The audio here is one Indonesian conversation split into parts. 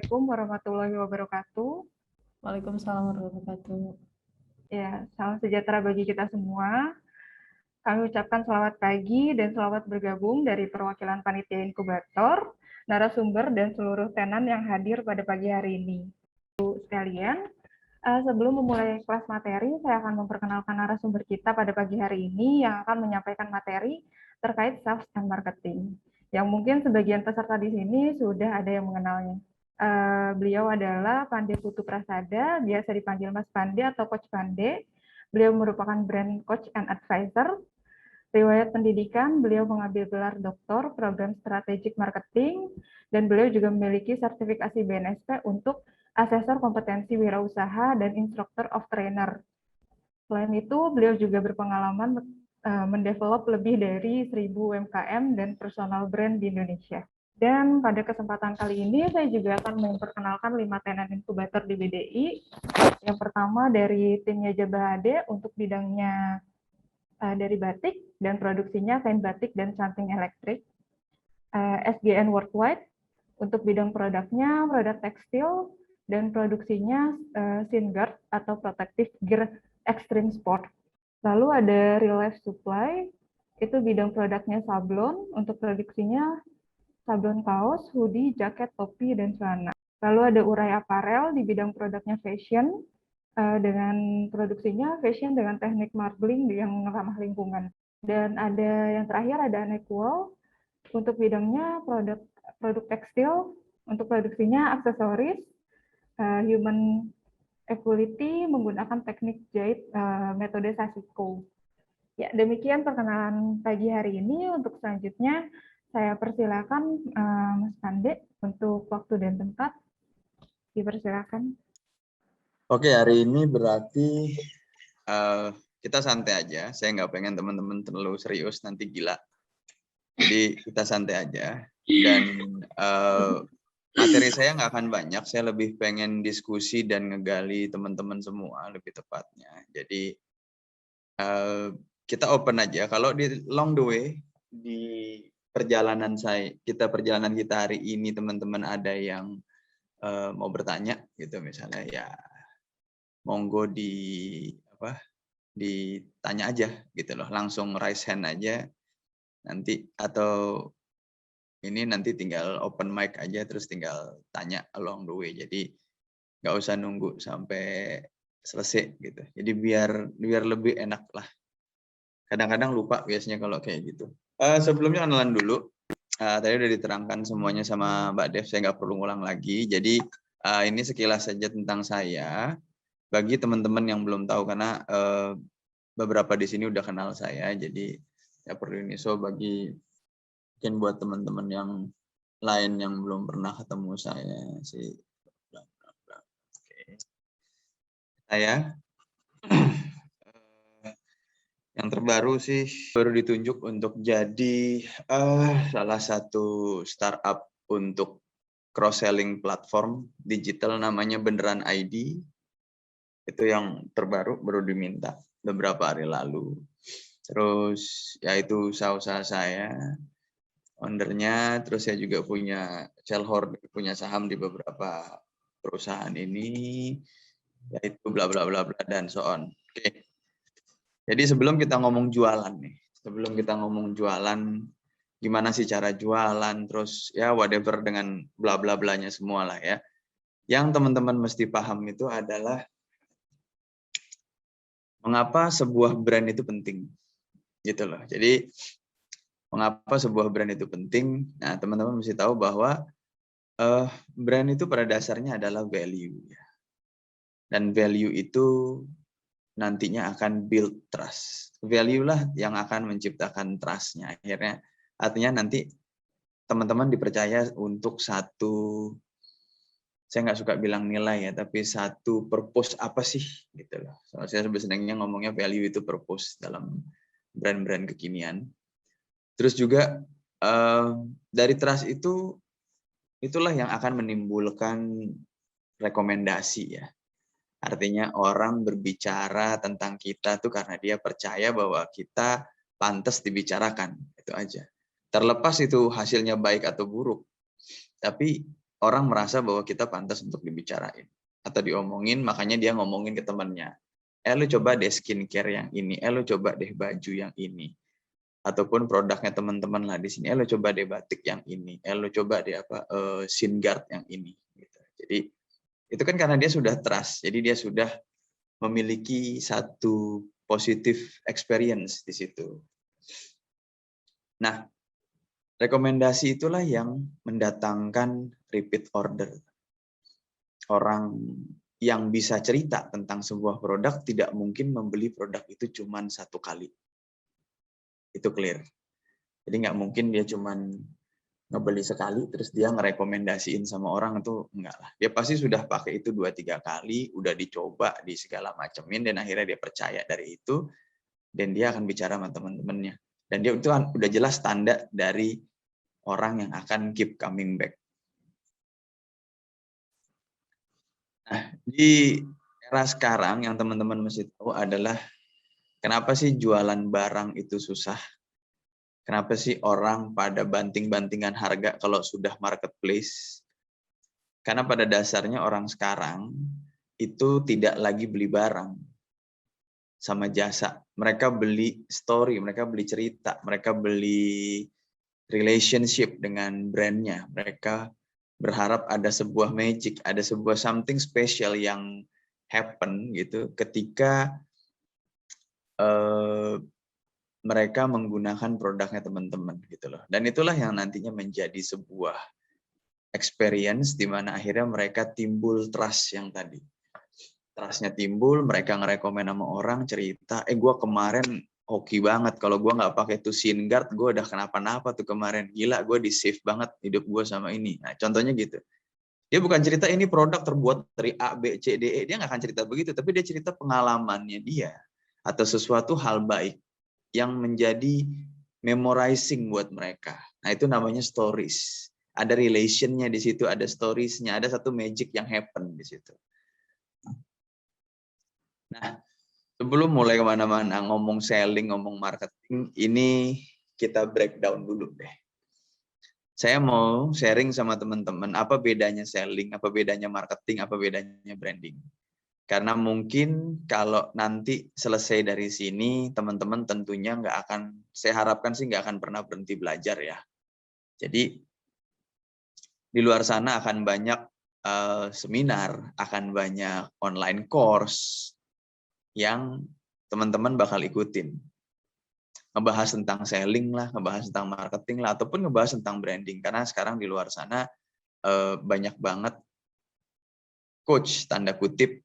Assalamualaikum warahmatullahi wabarakatuh. Waalaikumsalam warahmatullahi wabarakatuh. Ya, salam sejahtera bagi kita semua. Kami ucapkan selamat pagi dan selamat bergabung dari perwakilan Panitia Inkubator, narasumber, dan seluruh tenan yang hadir pada pagi hari ini. Sekalian, sebelum memulai kelas materi, saya akan memperkenalkan narasumber kita pada pagi hari ini yang akan menyampaikan materi terkait sales and marketing. Yang mungkin sebagian peserta di sini sudah ada yang mengenalnya. Beliau adalah Pande Putu Prasada, biasa dipanggil Mas Pande atau Coach Pande. Beliau merupakan brand coach and advisor. Riwayat pendidikan, beliau mengambil gelar doktor program strategic marketing, dan beliau juga memiliki sertifikasi BNSP untuk asesor kompetensi wirausaha dan instruktur of trainer. Selain itu, beliau juga berpengalaman mendevelop lebih dari 1.000 UMKM dan personal brand di Indonesia. Dan pada kesempatan kali ini, saya juga akan memperkenalkan 5 tenan inkubator di BDI. Yang pertama dari timnya Jabahade untuk bidangnya dari batik dan produksinya kain batik dan canting elektrik. SGN Worldwide untuk bidang produknya, produk tekstil, dan produksinya Singard atau Protective Gear Extreme Sport. Lalu ada Real Life Supply, itu bidang produknya sablon, untuk produksinya sablon kaos, hoodie, jaket, topi, dan celana. Lalu ada Urai Apparel di bidang produknya fashion, dengan produksinya fashion dengan teknik marbling yang ramah lingkungan. Dan ada yang terakhir ada Anequal, untuk bidangnya produk tekstil, untuk produksinya aksesoris, human equality menggunakan teknik jahit metode Sashiko. Ya, demikian perkenalan pagi hari ini. Untuk selanjutnya, saya persilakan Mas Pande untuk waktu dan tempat. Dipersilakan. Oke, hari ini berarti kita santai aja. Saya nggak pengen teman-teman terlalu serius, nanti gila. Jadi kita santai aja. Dan materi saya nggak akan banyak. Saya lebih pengen diskusi dan ngegali teman-teman semua, lebih tepatnya. Jadi kita open aja. Kalau di long the way, di perjalanan kita hari ini, teman-teman ada yang mau bertanya gitu misalnya, ya monggo ditanya aja gitu loh, langsung raise hand aja nanti, atau ini nanti tinggal open mic aja terus tinggal tanya along the way. Jadi nggak usah nunggu sampai selesai gitu. Jadi biar lebih enak lah. Kadang-kadang lupa biasanya kalau kayak gitu. Sebelumnya kenalan dulu. Tadi udah diterangkan semuanya sama Mbak Dev, saya nggak perlu ngulang lagi. Jadi ini sekilas saja tentang saya. Bagi teman-teman yang belum tahu, karena beberapa di sini udah kenal saya, jadi ya perlu ini. So bagi mungkin buat teman-teman yang lain yang belum pernah ketemu saya sih, saya yang terbaru sih baru ditunjuk untuk jadi salah satu startup untuk cross-selling platform digital namanya Beneran ID. Itu yang terbaru, baru diminta beberapa hari lalu. Terus ya itu usaha-usaha saya, ownernya. Terus saya juga punya shareholder, punya saham di beberapa perusahaan ini, yaitu bla bla bla bla dan so on. Oke. Jadi sebelum kita ngomong jualan nih, gimana sih cara jualan, terus ya whatever dengan bla bla blanya semua lah ya. Yang teman-teman mesti paham itu adalah mengapa sebuah brand itu penting, gitu loh. Jadi mengapa sebuah brand itu penting? Nah, teman-teman mesti tahu bahwa brand itu pada dasarnya adalah value, ya. Dan value itu nantinya akan build trust. Value lah yang akan menciptakan trust-nya. Akhirnya, artinya nanti teman-teman dipercaya untuk satu, saya nggak suka bilang nilai ya, tapi satu purpose apa sih gitu loh. Soalnya saya sebenarnya ngomongnya value itu purpose dalam brand-brand kekinian. Terus juga dari trust itulah yang akan menimbulkan rekomendasi ya. Artinya orang berbicara tentang kita tuh karena dia percaya bahwa kita pantas dibicarakan, itu aja. Terlepas itu hasilnya baik atau buruk, tapi orang merasa bahwa kita pantas untuk dibicarain atau diomongin, makanya dia ngomongin ke temannya. Lu coba deh skincare yang ini, lu coba deh baju yang ini. Ataupun produknya teman-teman lah di sini, lu coba deh batik yang ini, lu coba deh shin guard yang ini. Gitu. Jadi itu kan karena dia sudah trust, jadi dia sudah memiliki satu positive experience di situ. Nah, rekomendasi itulah yang mendatangkan repeat order. Orang yang bisa cerita tentang sebuah produk tidak mungkin membeli produk itu cuma satu kali. Itu clear. Jadi nggak mungkin dia cuma ngebeli sekali terus dia ngerekomendasiin sama orang, itu enggak lah. Dia pasti sudah pakai itu 2-3 kali, udah dicoba di segala macemin, dan akhirnya dia percaya dari itu, dan dia akan bicara sama teman-temannya. Dan dia itu udah jelas tanda dari orang yang akan keep coming back. Nah, di era sekarang yang teman-teman mesti tahu adalah kenapa sih jualan barang itu susah? Kenapa sih orang pada banting-bantingan harga kalau sudah marketplace? Karena pada dasarnya orang sekarang itu tidak lagi beli barang sama jasa. Mereka beli story, mereka beli cerita, mereka beli relationship dengan brandnya. Mereka berharap ada sebuah magic, ada sebuah something special yang happen gitu ketika mereka menggunakan produknya teman-teman gitu loh. Dan itulah yang nantinya menjadi sebuah experience di mana akhirnya mereka timbul trust yang tadi. Trustnya timbul, mereka ngerekomen sama orang, cerita, gue kemarin hoki banget, kalau gue nggak pakai tuh shin guard, gue udah kenapa-napa tuh kemarin, gila gue di save banget hidup gue sama ini. Nah contohnya gitu. Dia bukan cerita ini produk terbuat dari A, B, C, D, E, dia nggak akan cerita begitu, tapi dia cerita pengalamannya dia, atau sesuatu hal baik yang menjadi memorizing buat mereka. Nah itu namanya stories. Ada relationnya di situ, ada storiesnya, ada satu magic yang happen di situ. Nah, sebelum mulai kemana-mana, ngomong selling, ngomong marketing, ini kita breakdown dulu deh. Saya mau sharing sama teman-teman, apa bedanya selling, apa bedanya marketing, apa bedanya branding. Karena mungkin kalau nanti selesai dari sini, teman-teman tentunya nggak akan, saya harapkan sih nggak akan pernah berhenti belajar ya. Jadi, di luar sana akan banyak seminar, akan banyak online course, yang teman-teman bakal ikutin. Ngebahas tentang selling lah, ngebahas tentang marketing lah, ataupun ngebahas tentang branding. Karena sekarang di luar sana banyak banget coach, tanda kutip,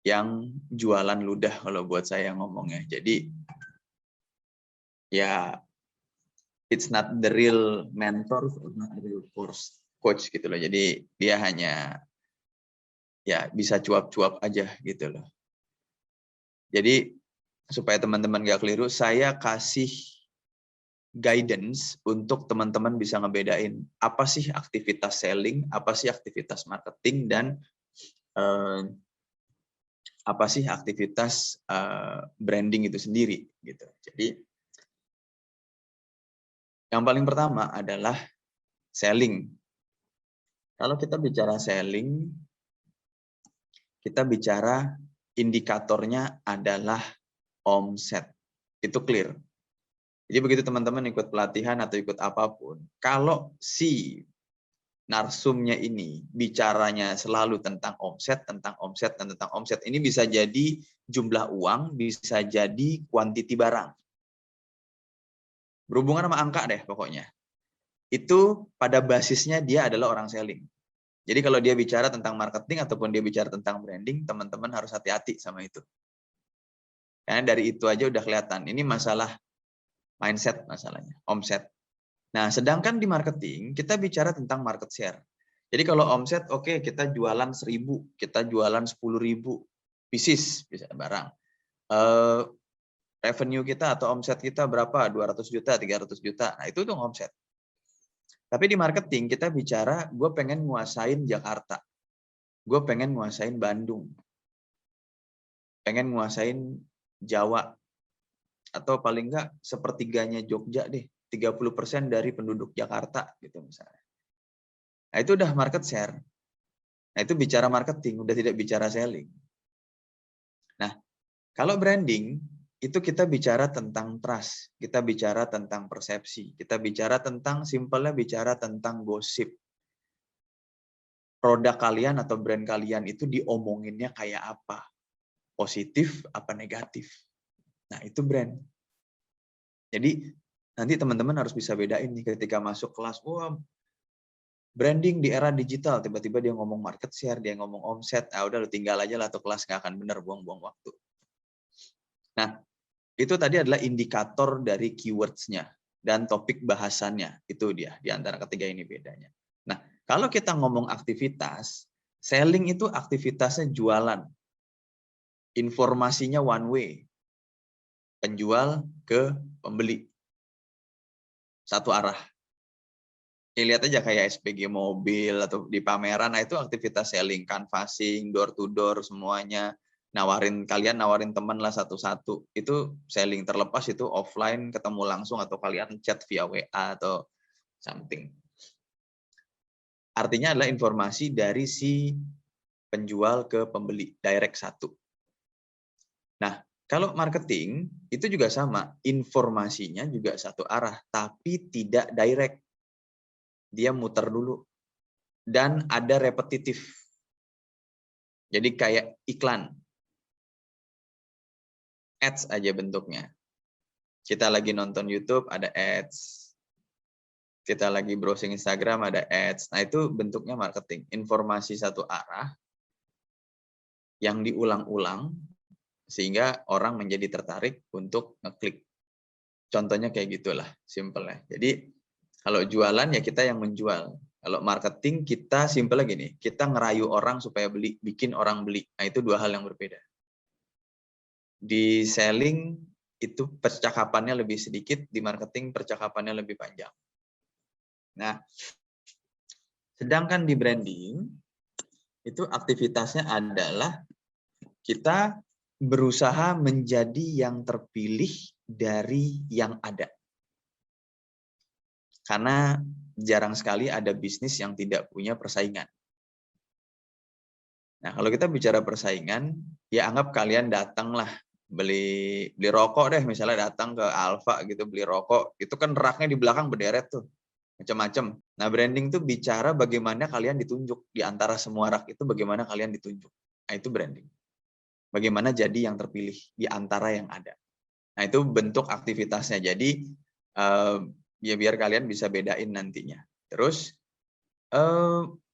yang jualan ludah kalau buat saya ngomongnya. Jadi, ya, it's not the real mentor, it's not the real coach gitu loh. Jadi, dia hanya ya bisa cuap-cuap aja gitu loh. Jadi, supaya teman-teman gak keliru, saya kasih guidance untuk teman-teman bisa ngebedain apa sih aktivitas selling, apa sih aktivitas marketing, dan apa sih aktivitas branding itu sendiri gitu. Jadi yang paling pertama adalah selling. Kalau kita bicara selling, kita bicara indikatornya adalah omset. Itu clear. Jadi begitu teman-teman ikut pelatihan atau ikut apapun, kalau si narsumnya ini bicaranya selalu tentang omset, tentang omset, dan tentang omset, ini bisa jadi jumlah uang, bisa jadi kuantiti barang. Berhubungan sama angka deh pokoknya. Itu pada basisnya dia adalah orang selling. Jadi kalau dia bicara tentang marketing ataupun dia bicara tentang branding, teman-teman harus hati-hati sama itu. Karena dari itu aja udah kelihatan. Ini masalah mindset masalahnya, omset. Nah, sedangkan di marketing, kita bicara tentang market share. Jadi kalau omset, oke, kita jualan 1.000, kita jualan 10.000 pieces, bisa barang. Revenue kita atau omset kita berapa? 200 juta, 300 juta. Nah, itu dong omset. Tapi di marketing, kita bicara, gue pengen nguasain Jakarta. Gue pengen nguasain Bandung. Pengen nguasain Jawa. Atau paling enggak sepertiganya Jogja deh. 30% dari penduduk Jakarta gitu misalnya. Nah, itu udah market share. Nah, itu bicara marketing, udah tidak bicara selling. Nah, kalau branding, itu kita bicara tentang trust, kita bicara tentang persepsi, kita bicara tentang, simpelnya bicara tentang gosip. Produk kalian atau brand kalian itu diomonginnya kayak apa? Positif apa negatif? Nah, itu brand. Jadi, nanti teman-teman harus bisa bedain nih ketika masuk kelas, wah, branding di era digital, tiba-tiba dia ngomong market share, dia ngomong omset, udah lu tinggal aja lah tuh kelas, nggak akan bener, buang-buang waktu. Nah, itu tadi adalah indikator dari keywords-nya dan topik bahasannya. Itu dia, di antara ketiga ini bedanya. Nah, kalau kita ngomong aktivitas, selling itu aktivitasnya jualan. Informasinya one way. Penjual ke pembeli. Satu arah. Lihat aja kayak SPG mobil atau di pameran, nah itu aktivitas selling, canvassing, door to door semuanya. Nawarin teman lah satu-satu. Itu selling, terlepas itu offline ketemu langsung atau kalian chat via WA atau something. Artinya adalah informasi dari si penjual ke pembeli, direct satu. Nah, kalau marketing itu juga sama, informasinya juga satu arah, tapi tidak direct. Dia muter dulu. Dan ada repetitif. Jadi kayak iklan. Ads aja bentuknya. Kita lagi nonton YouTube, ada ads. Kita lagi browsing Instagram, ada ads. Nah, itu bentuknya marketing. Informasi satu arah yang diulang-ulang sehingga orang menjadi tertarik untuk ngeklik. Contohnya kayak gitulah, simpelnya. Jadi, kalau jualan ya kita yang menjual. Kalau marketing kita simpelnya gini, kita ngerayu orang supaya beli, bikin orang beli. Nah, itu dua hal yang berbeda. Di selling itu percakapannya lebih sedikit, di marketing percakapannya lebih panjang. Nah, sedangkan di branding itu aktivitasnya adalah kita berusaha menjadi yang terpilih dari yang ada. Karena jarang sekali ada bisnis yang tidak punya persaingan. Nah, kalau kita bicara persaingan, ya anggap kalian datanglah beli rokok deh, misalnya datang ke Alfa gitu beli rokok, itu kan raknya di belakang berderet tuh, macam-macam. Nah, branding tuh bicara bagaimana kalian ditunjuk di antara semua rak itu, bagaimana kalian ditunjuk. Nah, itu branding. Bagaimana jadi yang terpilih di antara yang ada. Nah, itu bentuk aktivitasnya. Jadi ya biar kalian bisa bedain nantinya. Terus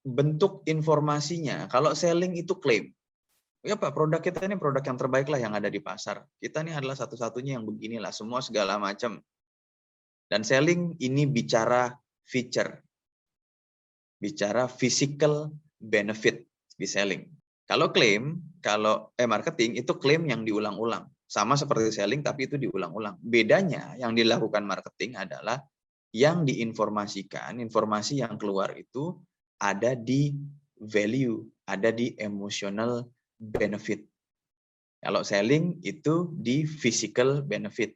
bentuk informasinya. Kalau selling itu klaim. Ya Pak, produk kita ini produk yang terbaik lah yang ada di pasar. Kita ini adalah satu-satunya yang beginilah, semua segala macam. Dan selling ini bicara feature. Bicara physical benefit di selling. Kalau klaim, marketing itu klaim yang diulang-ulang. Sama seperti selling tapi itu diulang-ulang. Bedanya yang dilakukan marketing adalah yang diinformasikan, informasi yang keluar itu ada di value, ada di emotional benefit. Kalau selling itu di physical benefit.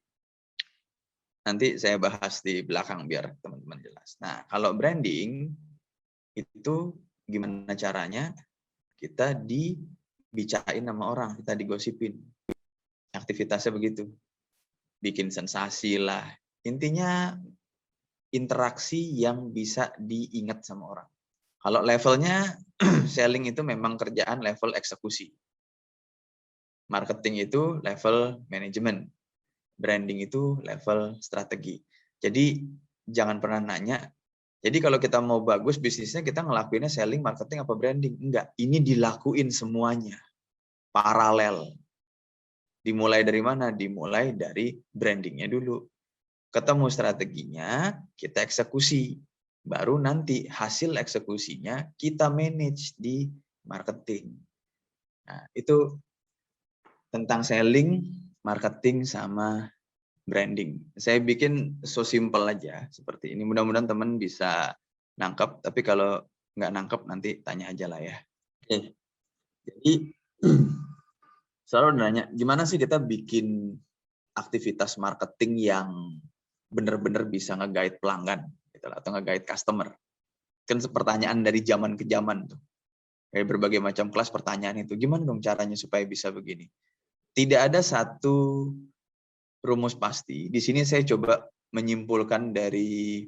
Nanti saya bahas di belakang biar teman-teman jelas. Nah, kalau branding itu gimana caranya? Kita dibicarain sama orang, kita digosipin. Aktivitasnya begitu. Bikin sensasi lah. Intinya interaksi yang bisa diingat sama orang. Kalau levelnya selling itu memang kerjaan level eksekusi. Marketing itu level manajemen. Branding itu level strategi. Jadi jangan pernah nanya, jadi kalau kita mau bagus bisnisnya kita ngelakuinnya selling, marketing, apa branding? Enggak, ini dilakuin semuanya. Paralel. Dimulai dari mana? Dimulai dari brandingnya dulu. Ketemu strateginya, kita eksekusi. Baru nanti hasil eksekusinya kita manage di marketing. Nah, itu tentang selling, marketing, sama branding. Saya bikin so simple aja seperti ini. Mudah-mudahan teman bisa nangkep, tapi kalau nggak nangkep nanti tanya aja lah ya. Oke. Jadi selalu nanya, gimana sih kita bikin aktivitas marketing yang benar-benar bisa nge-guide pelanggan gitu, atau nge-guide customer. Kan pertanyaan dari zaman ke zaman tuh. Kayak berbagai macam kelas pertanyaan itu. Gimana dong caranya supaya bisa begini? Tidak ada satu rumus pasti. Di sini saya coba menyimpulkan dari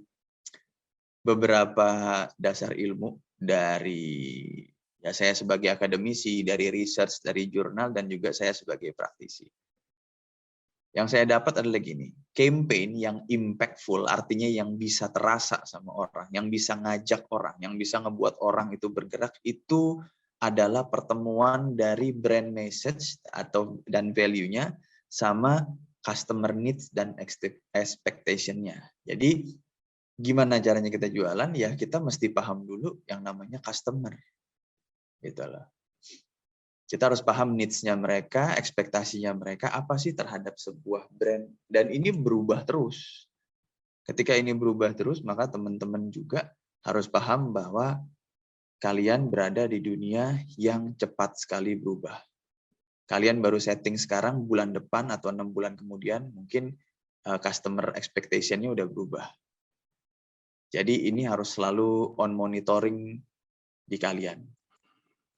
beberapa dasar ilmu, dari ya saya sebagai akademisi, dari research, dari jurnal, dan juga saya sebagai praktisi. Yang saya dapat adalah gini, campaign yang impactful, artinya yang bisa terasa sama orang, yang bisa ngajak orang, yang bisa ngebuat orang itu bergerak, itu adalah pertemuan dari brand message dan value-nya sama customer needs dan expectation-nya. Jadi gimana caranya kita jualan? Ya kita mesti paham dulu yang namanya customer. Gitu loh. Kita harus paham needs-nya mereka, ekspektasinya mereka, apa sih terhadap sebuah brand. Dan ini berubah terus. Ketika ini berubah terus, maka teman-teman juga harus paham bahwa kalian berada di dunia yang cepat sekali berubah. Kalian baru setting sekarang, bulan depan atau 6 bulan kemudian, mungkin customer expectation-nya udah berubah. Jadi ini harus selalu on monitoring di kalian.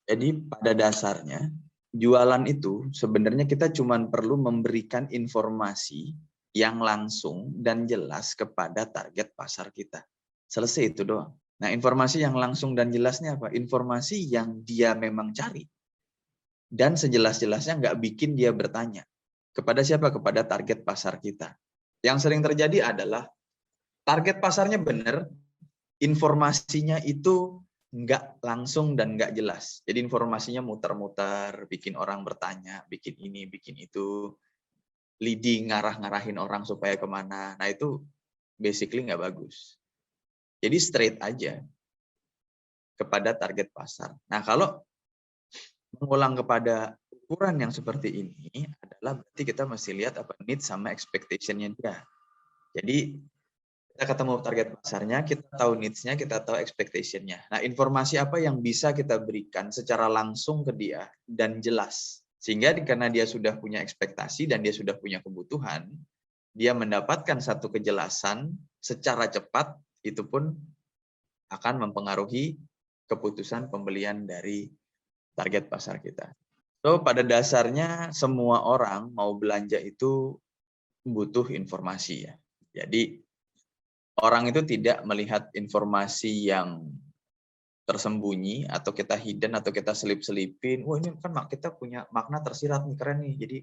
Jadi pada dasarnya jualan itu sebenarnya kita cuma perlu memberikan informasi yang langsung dan jelas kepada target pasar kita. Selesai itu doang. Nah, informasi yang langsung dan jelasnya apa? Informasi yang dia memang cari. Dan sejelas-jelasnya nggak bikin dia bertanya. Kepada siapa? Kepada target pasar kita. Yang sering terjadi adalah target pasarnya benar, informasinya itu nggak langsung dan nggak jelas. Jadi informasinya muter-muter, bikin orang bertanya, bikin ini, bikin itu, leading, ngarah-ngarahin orang supaya kemana. Nah itu basically nggak bagus. Jadi straight aja kepada target pasar. Nah kalau mengulang kepada ukuran yang seperti ini adalah berarti kita mesti lihat apa need sama expectation-nya dia. Jadi kita ketemu target pasarnya, kita tahu needs-nya, kita tahu expectation-nya. Nah, informasi apa yang bisa kita berikan secara langsung ke dia dan jelas. Sehingga karena dia sudah punya ekspektasi dan dia sudah punya kebutuhan, dia mendapatkan satu kejelasan secara cepat, itu pun akan mempengaruhi keputusan pembelian dari target pasar kita. So, pada dasarnya semua orang mau belanja itu butuh informasi ya. Jadi orang itu tidak melihat informasi yang tersembunyi atau kita hidden atau kita selip-selipin. Wah ini kan kita punya makna tersirat nih, keren nih. Jadi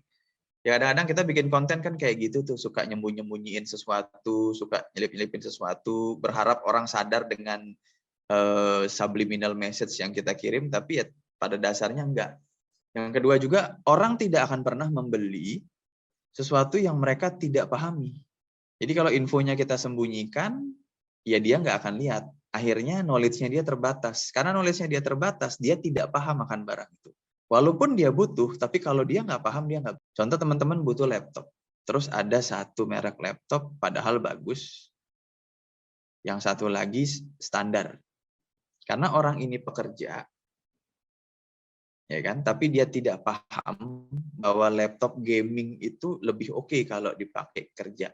ya kadang-kadang kita bikin konten kan kayak gitu tuh, suka nyembunyiin sesuatu, suka nyelip-nyelipin sesuatu, berharap orang sadar dengan subliminal message yang kita kirim, tapi ya pada dasarnya enggak. Yang kedua juga, orang tidak akan pernah membeli sesuatu yang mereka tidak pahami. Jadi kalau infonya kita sembunyikan, ya dia nggak akan lihat. Akhirnya knowledge-nya dia terbatas. Karena knowledge-nya dia terbatas, dia tidak paham akan barang itu. Walaupun dia butuh, tapi kalau dia nggak paham, dia nggak. Contoh teman-teman butuh laptop. Terus ada satu merek laptop, padahal bagus. Yang satu lagi standar. Karena orang ini pekerja, ya kan? Tapi dia tidak paham bahwa laptop gaming itu lebih oke kalau dipakai kerja.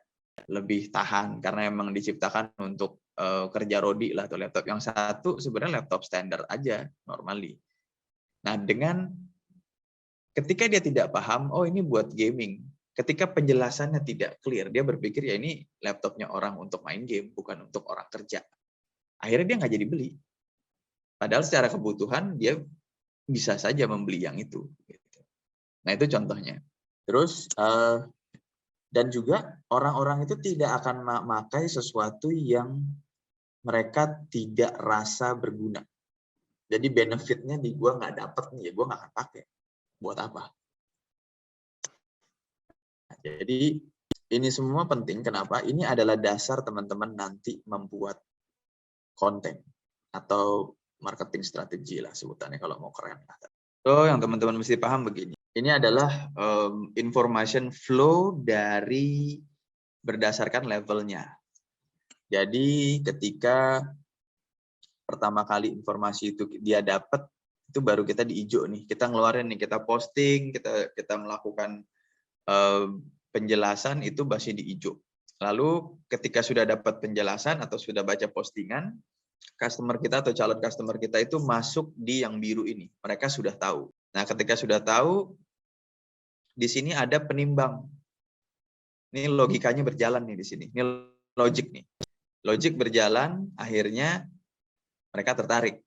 Lebih tahan karena memang diciptakan untuk kerja rodi lah tuh laptop. Yang satu sebenarnya laptop standar aja normally. Nah, ketika dia tidak paham, oh ini buat gaming. Ketika penjelasannya tidak clear, dia berpikir ya ini laptopnya orang untuk main game, bukan untuk orang kerja. Akhirnya dia nggak jadi beli. Padahal secara kebutuhan dia bisa saja membeli yang itu. Nah itu contohnya. Terus dan juga orang-orang itu tidak akan memakai sesuatu yang mereka tidak rasa berguna. Jadi benefitnya di gue nggak dapet nih, ya gue nggak akan pakai. Buat apa? Nah, jadi ini semua penting. Kenapa? Ini adalah dasar teman-teman nanti membuat konten atau marketing strategi lah sebutannya kalau mau keren. So yang teman-teman mesti paham begini. Ini adalah information flow dari berdasarkan levelnya. Jadi ketika pertama kali informasi itu dia dapat, itu baru kita di hijau nih. Kita ngeluarin nih, kita posting, kita melakukan penjelasan itu masih di hijau. Lalu ketika sudah dapat penjelasan atau sudah baca postingan, customer kita atau calon customer kita itu masuk di yang biru ini. Mereka sudah tahu. Nah, ketika sudah tahu, di sini ada penimbang. Ini logikanya berjalan nih di sini. Ini logik nih. Logik berjalan, akhirnya mereka tertarik.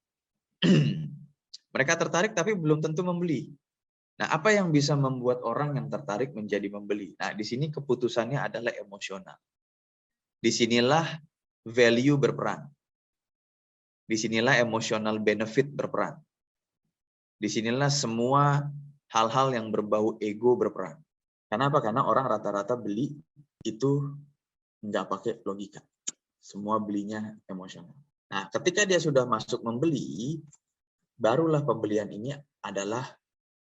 Mereka tertarik tapi belum tentu membeli. Nah, apa yang bisa membuat orang yang tertarik menjadi membeli? Nah, di sini keputusannya adalah emosional. Disinilah value berperan. Disinilah emotional benefit berperan. Disinilah semua hal-hal yang berbau ego berperan. Karena apa? Karena orang rata-rata beli itu nggak pakai logika. Semua belinya emosional. Nah, ketika dia sudah masuk membeli, barulah pembelian ini adalah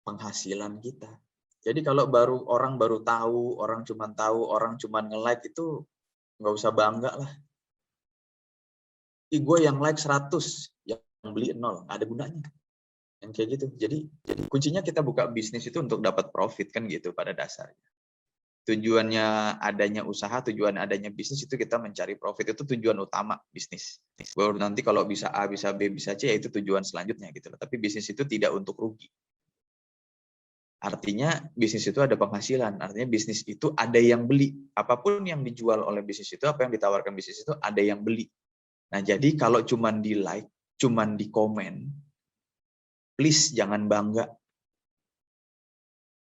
penghasilan kita. Jadi kalau orang baru tahu, orang cuma nge-like itu nggak usah bangga lah. Gue yang like 100, yang beli 0, nggak ada gunanya. Yang kayak gitu. Jadi kuncinya kita buka bisnis itu untuk dapat profit kan gitu pada dasarnya. Tujuannya adanya usaha, tujuan adanya bisnis itu kita mencari profit, itu tujuan utama bisnis. Baru nanti kalau bisa A, bisa B, bisa C, ya itu tujuan selanjutnya gitu loh. Tapi bisnis itu tidak untuk rugi. Artinya bisnis itu ada penghasilan, artinya bisnis itu ada yang beli. Apapun yang dijual oleh bisnis itu, apa yang ditawarkan bisnis itu ada yang beli. Nah, jadi kalau cuman di like, cuman di komen, please jangan bangga.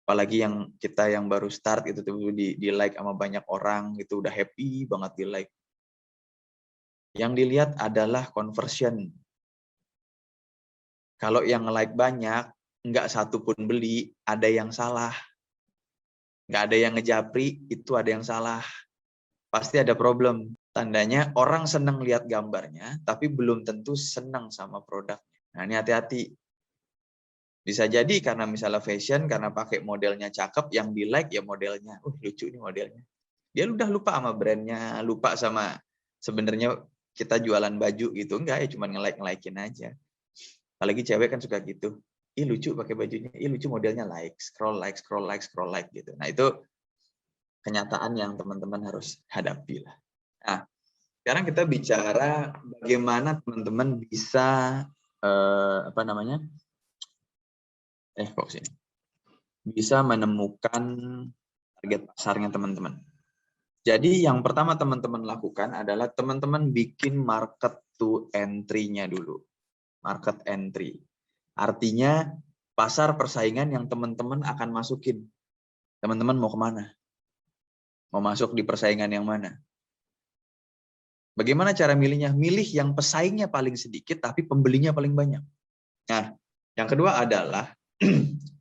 Apalagi yang kita yang baru start itu tuh di like sama banyak orang, itu udah happy banget di like. Yang dilihat adalah conversion. Kalau yang like banyak, nggak satu pun beli, ada yang salah. Nggak ada yang ngejapri, itu ada yang salah. Pasti ada problem. Tandanya orang senang lihat gambarnya, tapi belum tentu senang sama produknya. Nah, ini hati-hati. Bisa jadi karena misalnya fashion, karena pakai modelnya cakep, yang di like ya modelnya. Lucu nih modelnya. Dia udah lupa sama brandnya, lupa sama sebenarnya kita jualan baju gitu. Enggak ya, cuma nge-like-nge-likein aja. Apalagi cewek kan suka gitu. Ih lucu pakai bajunya, ih lucu modelnya, like, scroll like, scroll like, scroll like gitu. Nah itu kenyataan yang teman-teman harus hadapi lah. Nah, sekarang kita bicara bagaimana teman-teman bisa bisa menemukan target pasarnya teman-teman. Jadi yang pertama teman-teman lakukan adalah teman-teman bikin market to entry-nya dulu. Market entry. Artinya pasar persaingan yang teman-teman akan masukin. Teman-teman mau kemana? Mau masuk di persaingan yang mana? Bagaimana cara milihnya? Milih yang pesaingnya paling sedikit tapi pembelinya paling banyak. Nah, yang kedua adalah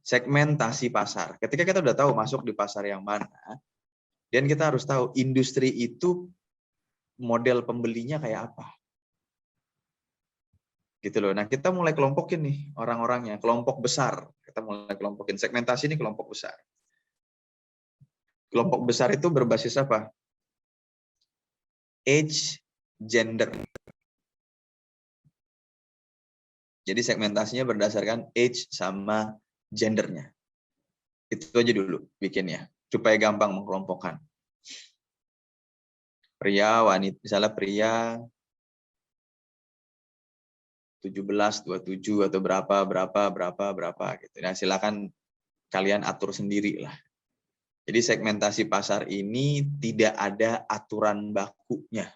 segmentasi pasar. Ketika kita udah tahu masuk di pasar yang mana, dan kita harus tahu industri itu model pembelinya kayak apa. Gitu loh. Nah, kita mulai kelompokin nih orang-orangnya, kelompok besar. Kita mulai kelompokin segmentasi ini kelompok besar. Kelompok besar itu berbasis apa? Age, gender. Jadi segmentasinya berdasarkan age sama gendernya. Itu aja dulu bikinnya, supaya gampang mengkelompokkan. Pria, wanita, misalnya pria 17, 27 atau berapa gitu. Nah, silakan kalian atur sendiri lah. Jadi segmentasi pasar ini tidak ada aturan bakunya.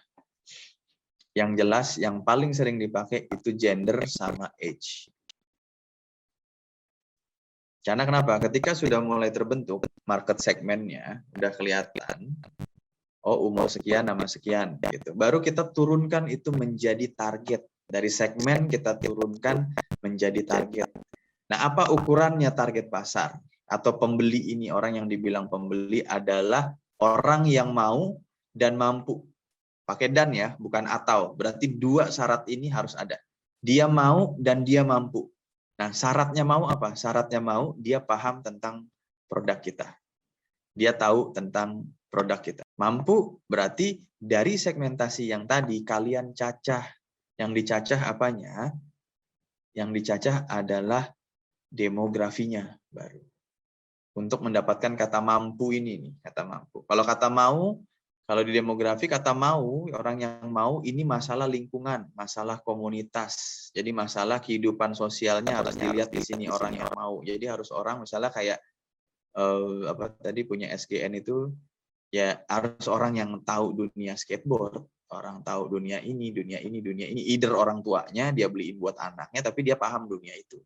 Yang jelas yang paling sering dipakai itu gender sama age. Karena kenapa? Ketika sudah mulai terbentuk market segmennya, udah kelihatan, oh umur sekian, nama sekian, gitu. Baru kita turunkan itu menjadi target. Dari segmen kita turunkan menjadi target. Nah, apa ukurannya target pasar? Atau pembeli ini, orang yang dibilang pembeli adalah orang yang mau dan mampu. Pakai dan ya, bukan atau. Berarti dua syarat ini harus ada. Dia mau dan dia mampu. Nah, syaratnya mau apa? Syaratnya mau dia paham tentang produk kita. Dia tahu tentang produk kita. Mampu berarti dari segmentasi yang tadi kalian cacah. Yang dicacah apanya? Yang dicacah adalah demografinya baru. Untuk mendapatkan kata mampu ini nih, kata mampu. Kalau kata mau, Kalau di demografi kata mau, orang yang mau ini masalah lingkungan, masalah komunitas. Jadi masalah kehidupan sosialnya harus dilihat di sini orang yang mau. Jadi harus orang misalnya kayak apa tadi punya SGN itu ya harus orang yang tahu dunia skateboard, orang tahu dunia ini, dunia ini, dunia ini. Either orang tuanya dia beliin buat anaknya, tapi dia paham dunia itu.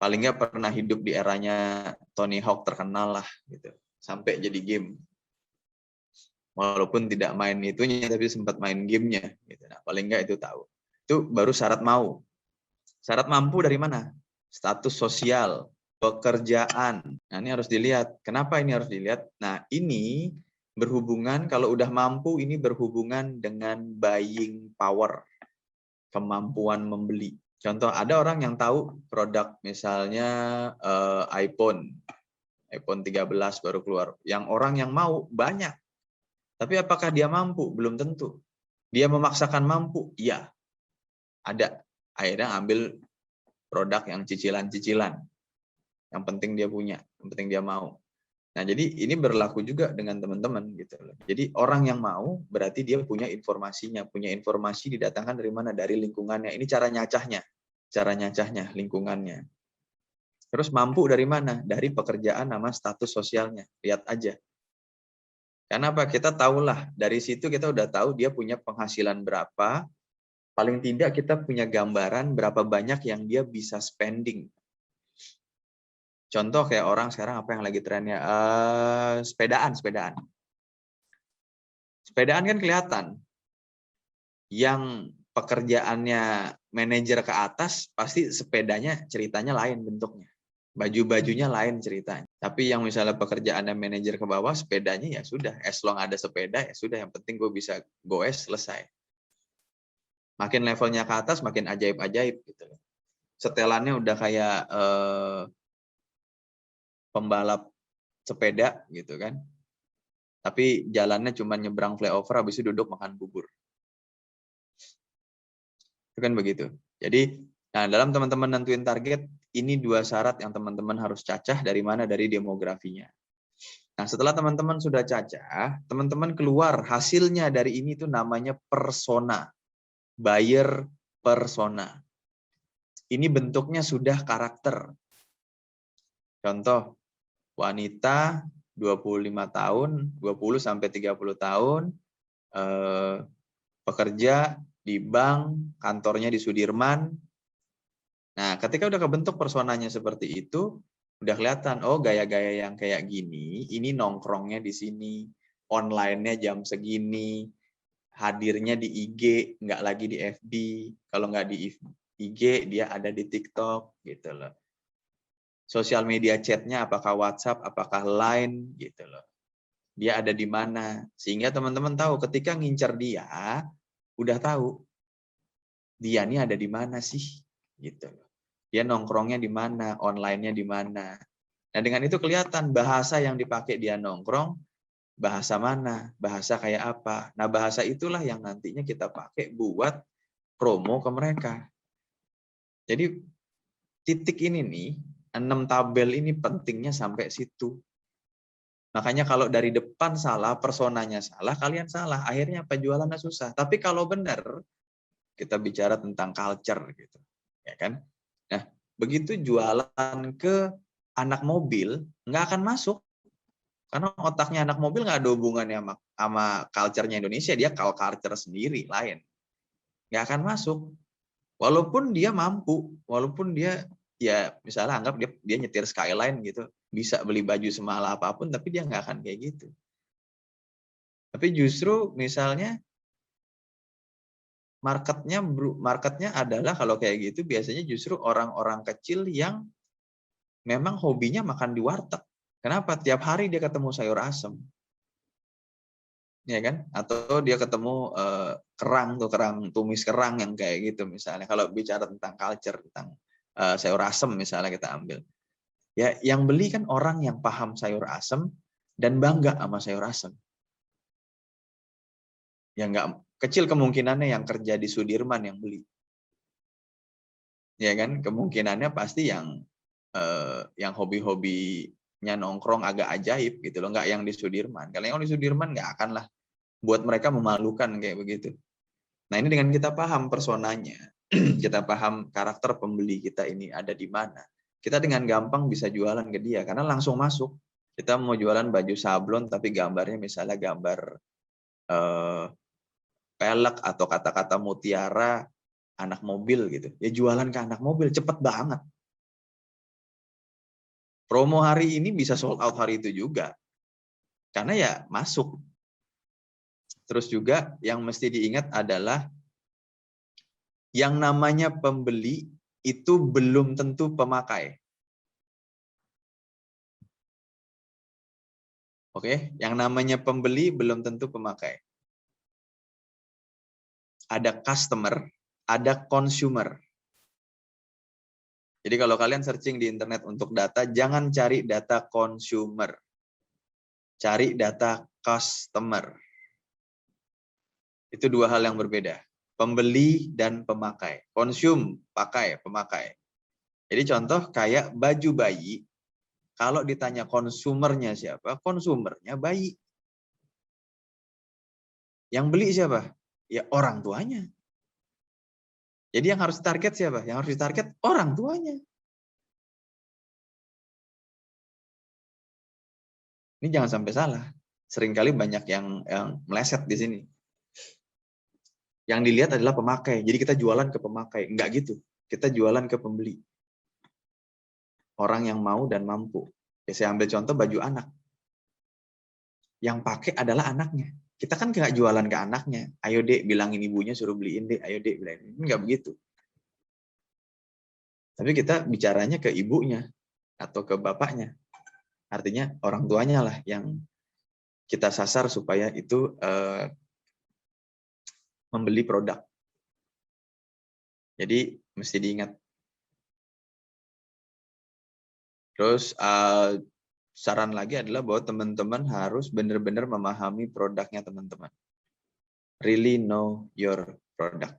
Paling nggak pernah hidup di eranya Tony Hawk terkenal lah, gitu. Sampai jadi game. Walaupun tidak main itunya, tapi sempat main gamenya. Gitu. Nah, paling nggak itu tahu. Itu baru syarat mau. Syarat mampu dari mana? Status sosial, pekerjaan. Nah, ini harus dilihat. Kenapa ini harus dilihat? Nah, ini berhubungan, kalau udah mampu, ini berhubungan dengan buying power. Kemampuan membeli. Contoh, ada orang yang tahu produk misalnya iPhone 13 baru keluar. Yang orang yang mau banyak. Tapi apakah dia mampu? Belum tentu. Dia memaksakan mampu? Iya. Ada. Akhirnya ambil produk yang cicilan-cicilan. Yang penting dia punya, yang penting dia mau. Nah, jadi ini berlaku juga dengan teman-teman gitu loh. Jadi orang yang mau berarti dia punya informasinya, punya informasi didatangkan dari mana? Dari lingkungannya. Ini cara nyacahnya lingkungannya. Terus mampu dari mana? Dari pekerjaan sama status sosialnya. Lihat aja. Karena apa? Kita tahulah dari situ kita udah tahu dia punya penghasilan berapa. Paling tidak kita punya gambaran berapa banyak yang dia bisa spending. Contoh kayak orang sekarang apa yang lagi trennya? Sepedaan. Sepedaan kan kelihatan. Yang pekerjaannya manajer ke atas, pasti sepedanya ceritanya lain bentuknya. Baju-bajunya lain ceritanya. Tapi yang misalnya pekerjaannya manajer ke bawah, sepedanya ya sudah. As long ada sepeda, ya sudah. Yang penting gue bisa goes, selesai. Makin levelnya ke atas, makin ajaib-ajaib. Gitu. Setelannya udah kayak pembalap sepeda gitu kan. Tapi jalannya cuma nyebrang flyover, habis itu duduk makan bubur. Itu kan begitu. Jadi, nah dalam teman-teman nentuin target, ini 2 syarat yang teman-teman harus cacah dari mana? Dari demografinya. Nah, setelah teman-teman sudah cacah, teman-teman keluar hasilnya dari ini itu namanya persona. Buyer persona. Ini bentuknya sudah karakter. Contoh, wanita 25 tahun, 20 sampai 30 tahun, pekerja di bank, kantornya di Sudirman. Nah, ketika udah kebentuk personanya seperti itu, udah kelihatan, oh gaya-gaya yang kayak gini, ini nongkrongnya di sini, online-nya jam segini, hadirnya di IG, nggak lagi di FB. Kalau nggak di IG, dia ada di TikTok, gitu loh. Sosial media chatnya, apakah WhatsApp, apakah Line, gitu loh. Dia ada di mana. Sehingga teman-teman tahu, ketika ngincer dia, udah tahu dia ini ada di mana sih, gitu. Dia nongkrongnya di mana, online-nya di mana. Nah, dengan itu kelihatan bahasa yang dipakai dia nongkrong, bahasa mana, bahasa kayak apa. Nah, bahasa itulah yang nantinya kita pakai buat promo ke mereka. Jadi titik ini nih, 6 tabel ini pentingnya sampai situ. Makanya kalau dari depan salah, personanya salah, kalian salah. Akhirnya penjualannya susah. Tapi kalau benar, kita bicara tentang culture gitu, ya kan? Nah, begitu jualan ke anak mobil, nggak akan masuk. Karena otaknya anak mobil nggak ada hubungannya sama culture-nya Indonesia, dia culture sendiri, lain. Nggak akan masuk. Walaupun dia mampu, walaupun dia, ya misalnya anggap dia nyetir Skyline gitu, bisa beli baju semahal apapun, tapi dia nggak akan kayak gitu. Tapi justru misalnya, marketnya adalah kalau kayak gitu biasanya justru orang-orang kecil yang memang hobinya makan di warteg. Kenapa? Tiap hari dia ketemu sayur asem. Ya kan? Atau dia ketemu kerang tumis kerang yang kayak gitu misalnya. Kalau bicara tentang culture, tentang sayur asem misalnya kita ambil. Ya, yang beli kan orang yang paham sayur asem dan bangga sama sayur asem. Ya nggak kecil kemungkinannya yang kerja di Sudirman yang beli. Ya kan? Kemungkinannya pasti yang hobi-hobi nongkrong agak ajaib gitu loh, nggak yang di Sudirman. Kalau yang di Sudirman nggak akan lah buat mereka memalukan kayak begitu. Nah ini dengan kita paham personanya, kita paham karakter pembeli kita ini ada di mana, kita dengan gampang bisa jualan ke dia karena langsung masuk. Kita mau jualan baju sablon tapi gambarnya misalnya gambar pelek atau kata-kata mutiara anak mobil gitu. Ya jualan ke anak mobil cepet banget. Promo hari ini bisa sold out hari itu juga. Karena ya masuk. Terus juga yang mesti diingat adalah yang namanya pembeli itu belum tentu pemakai. Oke, yang namanya pembeli belum tentu pemakai. Ada customer, ada consumer. Jadi kalau kalian searching di internet untuk data, jangan cari data consumer. Cari data customer. Itu dua hal yang berbeda. Pembeli dan pemakai. Konsum, pakai, pemakai. Jadi contoh kayak baju bayi, kalau ditanya konsumernya siapa? Konsumernya bayi. Yang beli siapa? Ya orang tuanya. Jadi yang harus target siapa? Yang harus ditarget orang tuanya. Ini jangan sampai salah. Seringkali banyak yang meleset di sini. Yang dilihat adalah pemakai. Jadi kita jualan ke pemakai. Enggak gitu. Kita jualan ke pembeli. Orang yang mau dan mampu. Ya, saya ambil contoh baju anak. Yang pakai adalah anaknya. Kita kan nggak jualan ke anaknya. Ayo dek, bilangin ibunya suruh beliin dek. Ayo dek, bilangin. Enggak begitu. Tapi kita bicaranya ke ibunya atau ke bapaknya. Artinya orang tuanya lah yang kita sasar supaya itu membeli produk. Jadi mesti diingat. Terus saran lagi adalah bahwa teman-teman harus benar-benar memahami produknya teman-teman. Really know your product.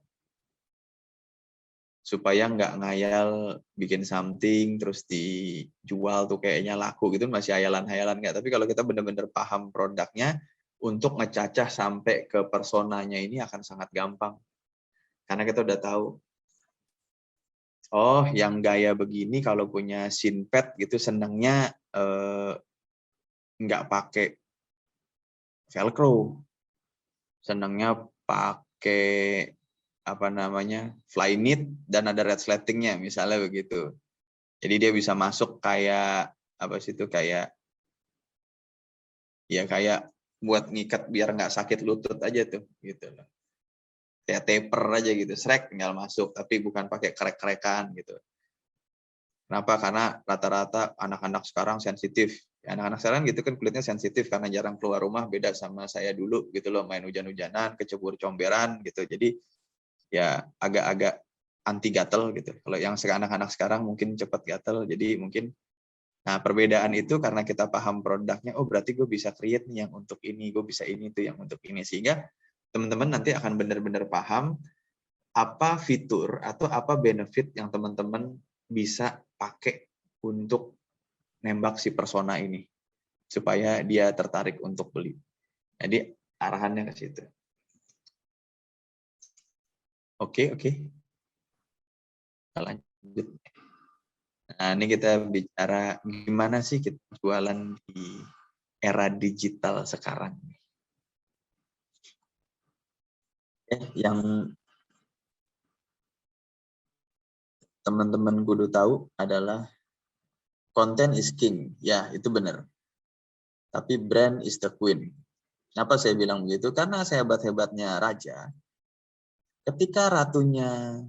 Supaya nggak ngayal bikin something terus dijual tuh kayaknya laku gitu, masih hayalan-hayalan nggak. Tapi kalau kita benar-benar paham produknya, untuk ngecacah sampai ke personanya ini akan sangat gampang. Karena kita udah tahu, oh yang gaya begini kalau punya Sinpet gitu senangnya nggak pakai velcro, senangnya pakai apa namanya Flyknit dan ada red slatingnya misalnya begitu. Jadi dia bisa masuk kayak apa sih itu kayak ya kayak buat ngikat biar nggak sakit lutut aja tuh gitu loh. Kayak taper aja gitu, srek tinggal masuk tapi bukan pakai krek-krekan gitu. Kenapa? Karena rata-rata anak-anak sekarang sensitif. Ya, anak-anak sekarang gitu kan kulitnya sensitif karena jarang keluar rumah, beda sama saya dulu gitu loh, main hujan-hujanan, kecebur comberan gitu. Jadi ya agak-agak anti gatel gitu. Kalau yang anak-anak sekarang mungkin cepat gatel, jadi mungkin nah perbedaan itu karena kita paham produknya, oh berarti gue bisa create nih yang untuk ini, gue bisa ini tuh yang untuk ini, sehingga teman-teman nanti akan benar-benar paham apa fitur atau apa benefit yang teman-teman bisa pakai untuk nembak si persona ini supaya dia tertarik untuk beli. Jadi arahannya ke situ. Oke. Kita lanjut. Nah, ini kita bicara gimana sih kita jualan di era digital sekarang. Yang teman-teman kudu tahu adalah content is king. Ya, itu benar. Tapi brand is the queen. Kenapa saya bilang begitu? Karena sehebat-hebatnya raja, ketika ratunya,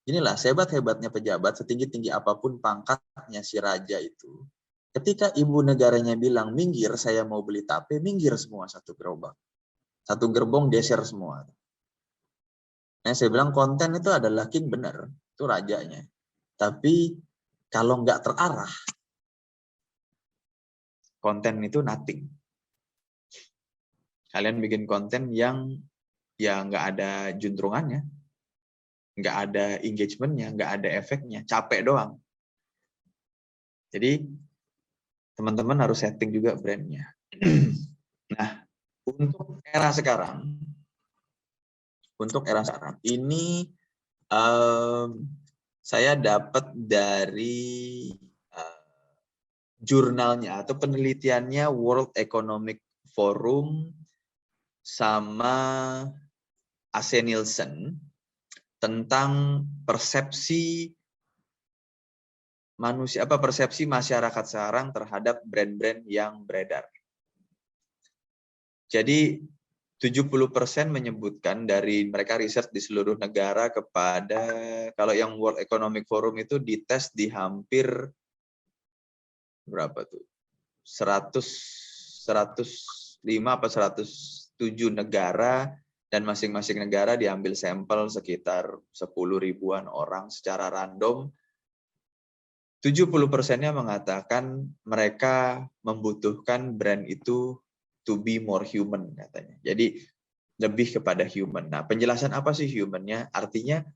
inilah sehebat-hebatnya pejabat, setinggi-tinggi apapun pangkatnya si raja itu, ketika ibu negaranya bilang, minggir saya mau beli tape, minggir semua satu gerobak. Satu gerbong geser semua. Nah, saya bilang konten itu adalah king, benar. Itu rajanya. Tapi kalau nggak terarah, konten itu nothing. Kalian bikin konten yang ya nggak ada juntrungannya, nggak ada engagementnya, nggak ada efeknya, capek doang. Jadi teman-teman harus setting juga brandnya. Nah, untuk era sekarang, ini saya dapat dari jurnalnya atau penelitiannya World Economic Forum sama AC Nielsen tentang persepsi masyarakat sekarang terhadap brand-brand yang beredar. Jadi 70% menyebutkan dari mereka riset di seluruh negara kepada, kalau yang World Economic Forum itu dites di hampir berapa tuh? 105 apa 107 negara, dan masing-masing negara diambil sampel sekitar 10 ribuan orang secara random. 70%-nya mengatakan mereka membutuhkan brand itu to be more human katanya. Jadi lebih kepada human. Nah, penjelasan apa sih human-nya? Artinya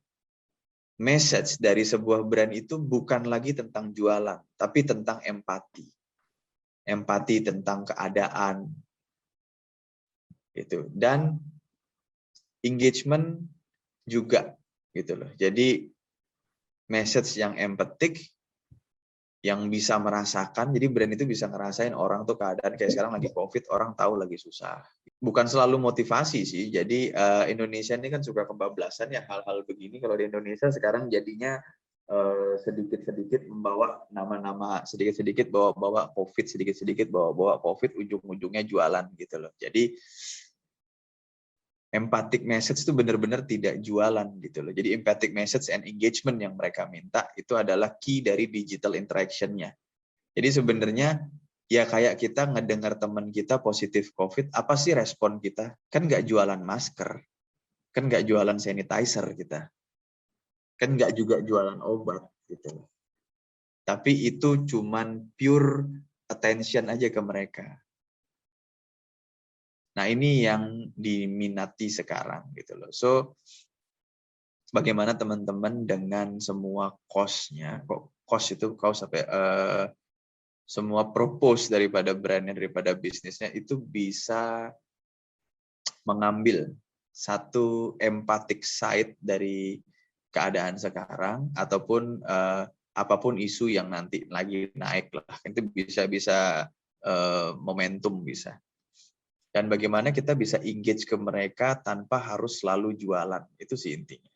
message dari sebuah brand itu bukan lagi tentang jualan, tapi tentang empati. Empati tentang keadaan. Gitu. Dan engagement juga gitu loh. Jadi message yang empatik, yang bisa merasakan, jadi brand itu bisa ngerasain orang tuh keadaan kayak sekarang lagi COVID, orang tahu lagi susah. Bukan selalu motivasi sih, jadi Indonesia ini kan suka kebablasan ya hal-hal begini. Kalau di Indonesia sekarang jadinya sedikit-sedikit membawa nama-nama, sedikit-sedikit bawa COVID, sedikit-sedikit bawa COVID, ujung-ujungnya jualan gitu loh. Jadi empathic message itu benar-benar tidak jualan gitu loh. Jadi empathic message and engagement yang mereka minta itu adalah key dari digital interaction-nya. Jadi sebenarnya ya kayak kita ngedengar teman kita positif COVID, apa sih respon kita? Kan nggak jualan masker, kan nggak jualan sanitizer kita, kan nggak juga jualan obat gitu loh. Tapi itu cuman pure attention aja ke mereka. Nah, ini yang diminati sekarang gitu loh. So, bagaimana teman-teman dengan semua cost-nya, semua purpose daripada brandnya, daripada bisnisnya itu bisa mengambil satu empathic side dari keadaan sekarang, ataupun apapun isu yang nanti lagi naik lah. Itu bisa momentum bisa. Dan bagaimana kita bisa engage ke mereka tanpa harus selalu jualan. Itu sih intinya.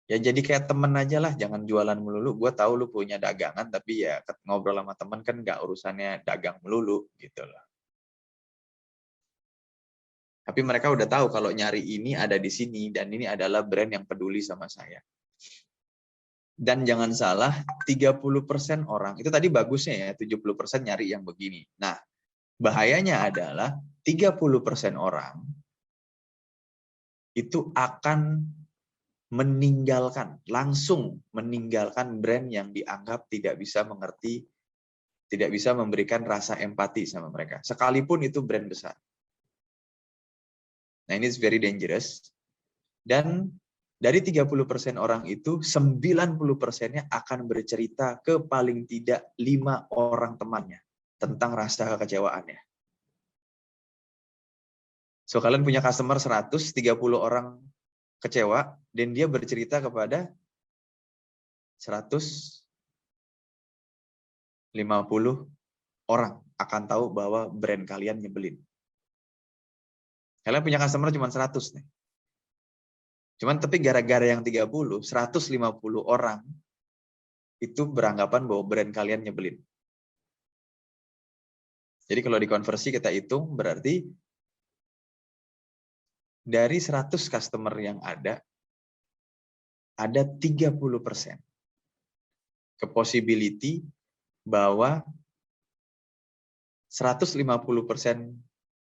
Ya jadi kayak temen aja lah, jangan jualan melulu. Gue tahu lu punya dagangan, tapi ya ngobrol sama temen kan nggak urusannya dagang melulu gitu loh. Tapi mereka udah tahu kalau nyari ini ada di sini, dan ini adalah brand yang peduli sama saya. Dan jangan salah, 30% orang, itu tadi bagusnya ya, 70% nyari yang begini. Nah, bahayanya adalah 30% orang itu akan langsung meninggalkan brand yang dianggap tidak bisa mengerti, tidak bisa memberikan rasa empati sama mereka. Sekalipun itu brand besar. Nah, ini is very dangerous. Dan dari 30% orang itu, 90%-nya akan bercerita ke paling tidak 5 orang temannya tentang rasa kekecewaannya. So, kalian punya customer 100, 30 orang kecewa, dan dia bercerita kepada 150 orang akan tahu bahwa brand kalian nyebelin. Kalian punya customer cuma 100 nih. Cuman tapi gara-gara yang 30, 150 orang itu beranggapan bahwa brand kalian nyebelin. Jadi kalau dikonversi kita hitung, berarti dari 100 customer yang ada 30% ke possibility bahwa 150%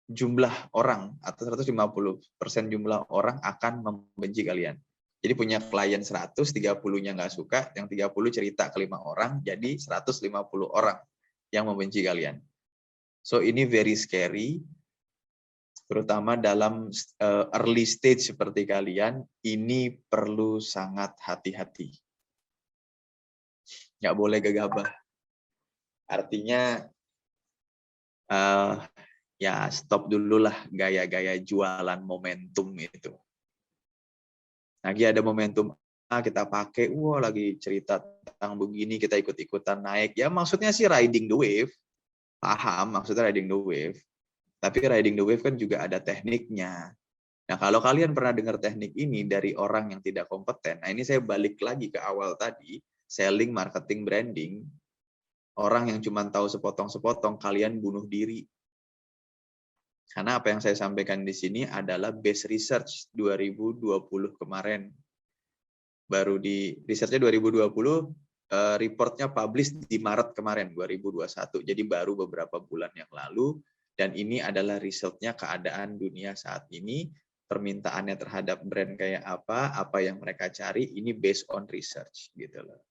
jumlah orang atau 150% jumlah orang akan membenci kalian. Jadi punya klien 100, 30-nya nggak suka, yang 30 cerita ke 5 orang, jadi 150 orang yang membenci kalian. So ini very scary, terutama dalam early stage seperti kalian, ini perlu sangat hati-hati. Nggak boleh gegabah. Artinya ya stop dulu lah gaya-gaya jualan momentum itu. Lagi ada momentum kita pakai, wah lagi cerita tentang begini, kita ikut-ikutan naik. Ya maksudnya sih riding the wave, paham maksudnya riding the wave. Tapi riding the wave kan juga ada tekniknya. Nah kalau kalian pernah dengar teknik ini dari orang yang tidak kompeten, nah ini saya balik lagi ke awal tadi, selling, marketing, branding. Orang yang cuma tahu sepotong-sepotong, kalian bunuh diri. Karena apa yang saya sampaikan di sini adalah base research 2020 kemarin. Baru di researchnya 2020, reportnya publish di Maret kemarin 2021. Jadi baru beberapa bulan yang lalu. Dan ini adalah resultnya keadaan dunia saat ini. Permintaannya terhadap brand kayak apa yang mereka cari, ini based on research gitu loh.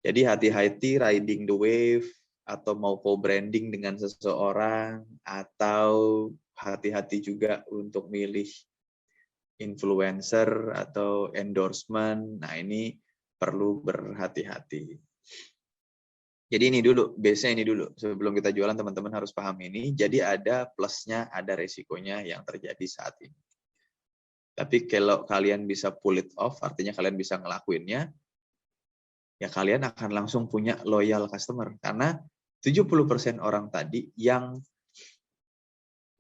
Jadi hati-hati riding the wave, atau mau co-branding dengan seseorang, atau hati-hati juga untuk milih influencer atau endorsement. Nah, ini perlu berhati-hati. Jadi ini dulu, base-nya ini dulu. Sebelum kita jualan, teman-teman harus paham ini. Jadi ada plusnya, ada resikonya yang terjadi saat ini. Tapi kalau kalian bisa pull it off, artinya kalian bisa ngelakuinnya, ya kalian akan langsung punya loyal customer. Karena 70% orang tadi yang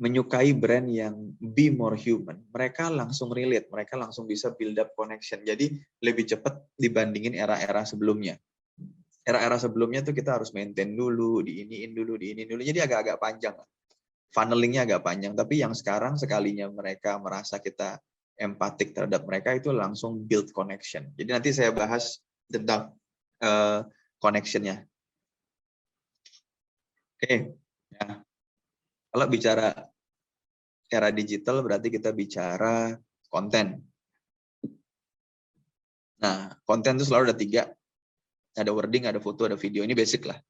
menyukai brand yang be more human, mereka langsung relate, mereka langsung bisa build up connection. Jadi lebih cepat dibandingin era-era sebelumnya. Era-era sebelumnya tuh kita harus maintain dulu, diiniin dulu. Jadi agak-agak panjang. Funnelingnya agak panjang. Tapi yang sekarang sekalinya mereka merasa kita empatik terhadap mereka, itu langsung build connection. Jadi nanti saya bahas tentang connection-nya. Oke, ya. Kalau bicara era digital berarti kita bicara konten. Nah, konten itu selalu ada 3. Ada wording, ada foto, ada video. Ini basic lah.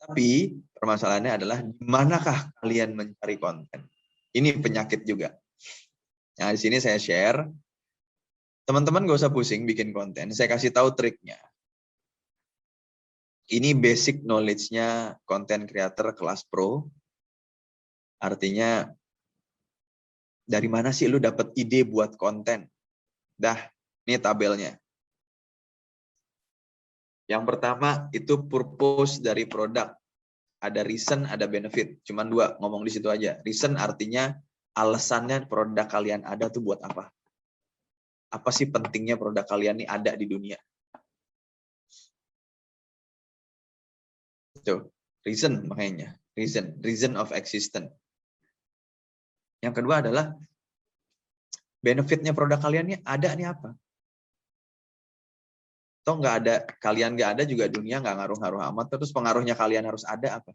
Tapi permasalahannya adalah di manakah kalian mencari konten? Ini penyakit juga. Nah, di sini saya share. Teman-teman gak usah pusing bikin konten. Saya kasih tahu triknya. Ini basic knowledge-nya content creator kelas pro. Artinya, dari mana sih lu dapat ide buat konten? Dah, ini tabelnya. Yang pertama, itu purpose dari produk. Ada reason, ada benefit. Cuman 2, ngomong di situ aja. Reason artinya, alasannya produk kalian ada tuh buat apa? Apa sih pentingnya produk kalian ini ada di dunia? Itu reason makanya. Reason of existence. Yang kedua adalah benefitnya produk kalian ini ada nih apa? Toh nggak ada, kalian nggak ada juga dunia nggak ngaruh-ngaruh amat. Terus pengaruhnya kalian harus ada apa?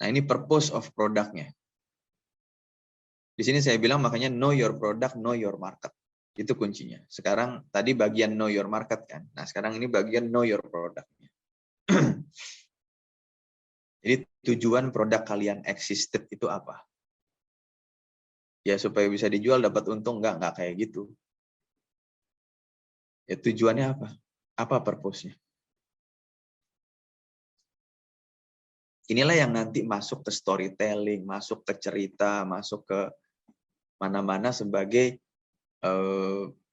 Nah ini purpose of produknya. Di sini saya bilang makanya know your product, know your market. Itu kuncinya. Sekarang tadi bagian know your market kan. Nah sekarang ini bagian know your product. Jadi tujuan produk kalian existed itu apa? Ya supaya bisa dijual dapat untung, enggak kayak gitu. Ya tujuannya apa? Apa purpose-nya? Inilah yang nanti masuk ke storytelling, masuk ke cerita, masuk ke mana-mana sebagai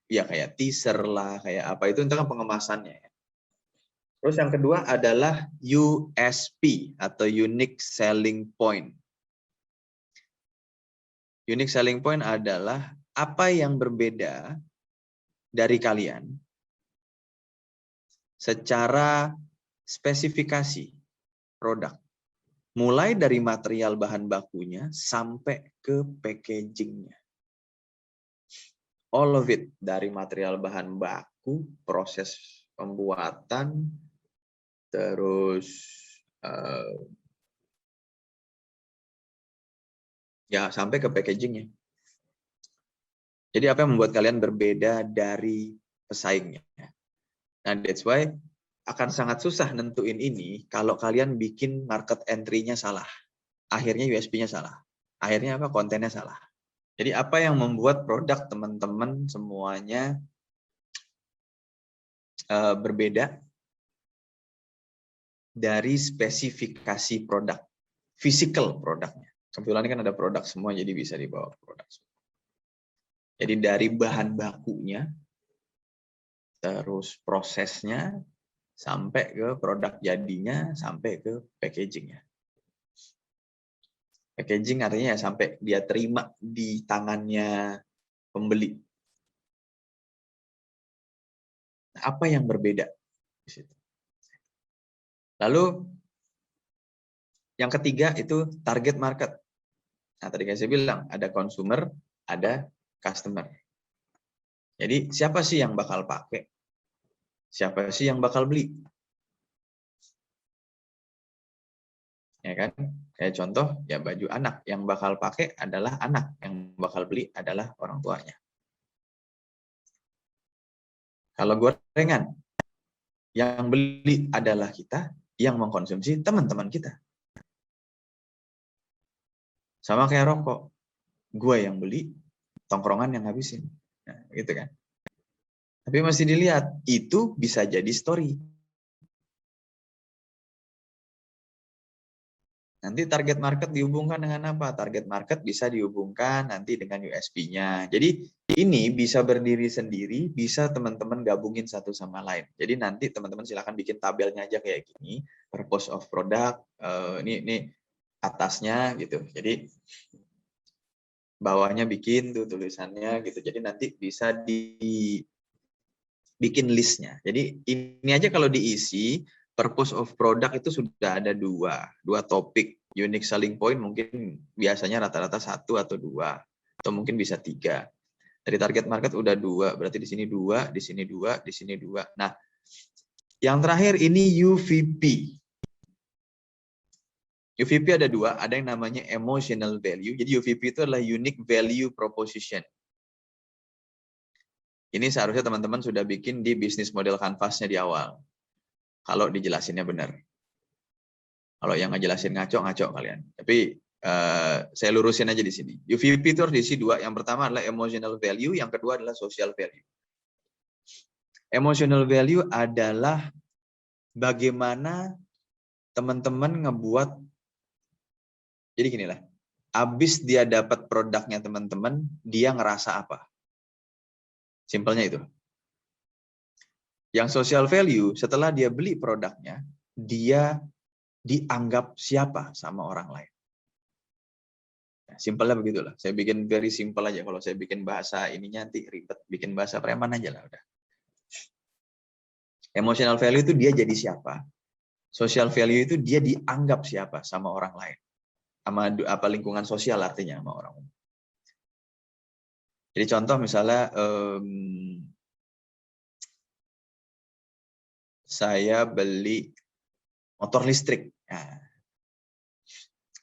ya kayak teaser lah, kayak apa itu kan pengemasannya. Terus yang kedua adalah USP atau unique selling point. Unique selling point adalah apa yang berbeda dari kalian secara spesifikasi produk. Mulai dari material bahan bakunya sampai ke packagingnya. All of it, dari material bahan baku, proses pembuatan, terus ya sampai ke packagingnya. Jadi apa yang membuat kalian berbeda dari pesaingnya? Nah, that's why akan sangat susah nentuin ini kalau kalian bikin market entry-nya salah. Akhirnya USP-nya salah. Akhirnya apa? Kontennya salah. Jadi apa yang membuat produk teman-teman semuanya berbeda? dari spesifikasi produk, physical produknya. Kebetulan ini kan ada produk semua, jadi bisa dibawa produk semua. Jadi dari bahan bakunya, terus prosesnya, sampai ke produk jadinya, sampai ke packagingnya. Packaging artinya ya sampai dia terima di tangannya pembeli. Nah, apa yang berbeda di situ? Lalu yang ketiga itu target market. Nah, tadi saya bilang ada consumer, ada customer. Jadi siapa sih yang bakal pakai? Siapa sih yang bakal beli? Ya kan? Kayak contoh, ya baju anak yang bakal pakai adalah anak, yang bakal beli adalah orang tuanya. Kalau gorengan, yang beli adalah kita, yang mengkonsumsi teman-teman kita. Sama kayak rokok, gue yang beli, tongkrongan yang habisin. Nah, gitu kan. Tapi mesti dilihat, itu bisa jadi story. Nanti target market dihubungkan dengan apa? Target market bisa dihubungkan nanti dengan USP-nya. Jadi ini bisa berdiri sendiri, bisa teman-teman gabungin satu sama lain. Jadi nanti teman-teman silakan bikin tabelnya aja kayak gini, purpose of product, ini atasnya gitu. Jadi bawahnya bikin tuh tulisannya gitu. Jadi nanti bisa dibikin listnya. Jadi ini aja kalau diisi, purpose of product itu sudah ada dua topik. Unique selling point mungkin biasanya rata-rata 1 atau 2, atau mungkin bisa 3. Dari target market udah 2, berarti di sini 2, di sini 2, di sini 2. Nah, yang terakhir ini UVP. UVP ada 2, ada yang namanya emotional value. Jadi UVP itu adalah unique value proposition. Ini seharusnya teman-teman sudah bikin di bisnis model canvas-nya di awal. Kalau dijelasinnya benar. Kalau yang ngejelasin ngaco kalian. Tapi saya lurusin aja di sini. UVP itu harus diisi 2. Yang pertama adalah emotional value, yang kedua adalah social value. Emotional value adalah bagaimana teman-teman ngebuat, jadi gini lah, habis dia dapat produknya teman-teman, dia ngerasa apa? Simpelnya itu. Yang social value, setelah dia beli produknya, dia dianggap siapa sama orang lain. Nah, simpelnya begitulah. Saya bikin very simple aja. Kalau saya bikin bahasa ininya nanti ribet. Bikin bahasa preman aja lah udah. Emotional value itu dia jadi siapa. Social value itu dia dianggap siapa sama orang lain. Sama apa lingkungan sosial artinya sama orang. Jadi contoh misalnya saya beli motor listrik. Nah,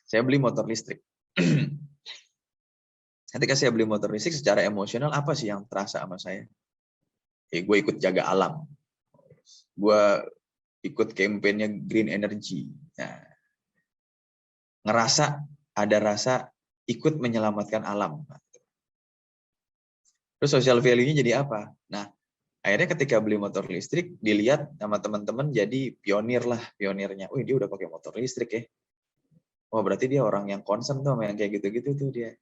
saya beli motor listrik. Ketika saya beli motor listrik secara emosional, apa sih yang terasa sama saya? Gue ikut jaga alam. Gue ikut kampanye green energy. Nah, ngerasa ada rasa ikut menyelamatkan alam. Terus social value-nya jadi apa? Nah, akhirnya ketika beli motor listrik, dilihat sama teman-teman jadi pionirnya. Oh, dia udah pakai motor listrik ya. Oh, berarti dia orang yang concern tuh sama yang kayak gitu-gitu tuh dia.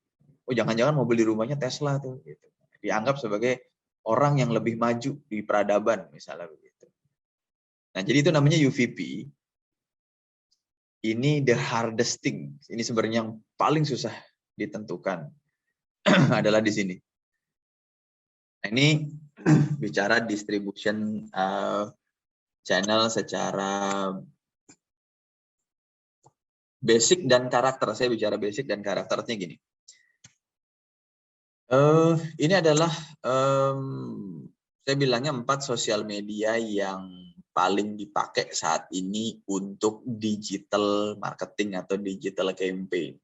Oh, jangan-jangan mobil di rumahnya Tesla tuh. Gitu. Dianggap sebagai orang yang lebih maju di peradaban, misalnya begitu. Nah, jadi itu namanya UVP. Ini the hardest thing. Ini sebenarnya yang paling susah ditentukan adalah di sini. Nah, ini bicara distribution channel secara basic dan karakter. Saya bicara basic dan karakternya gini. Ini adalah saya bilangnya 4 sosial media yang paling dipakai saat ini untuk digital marketing atau digital campaign.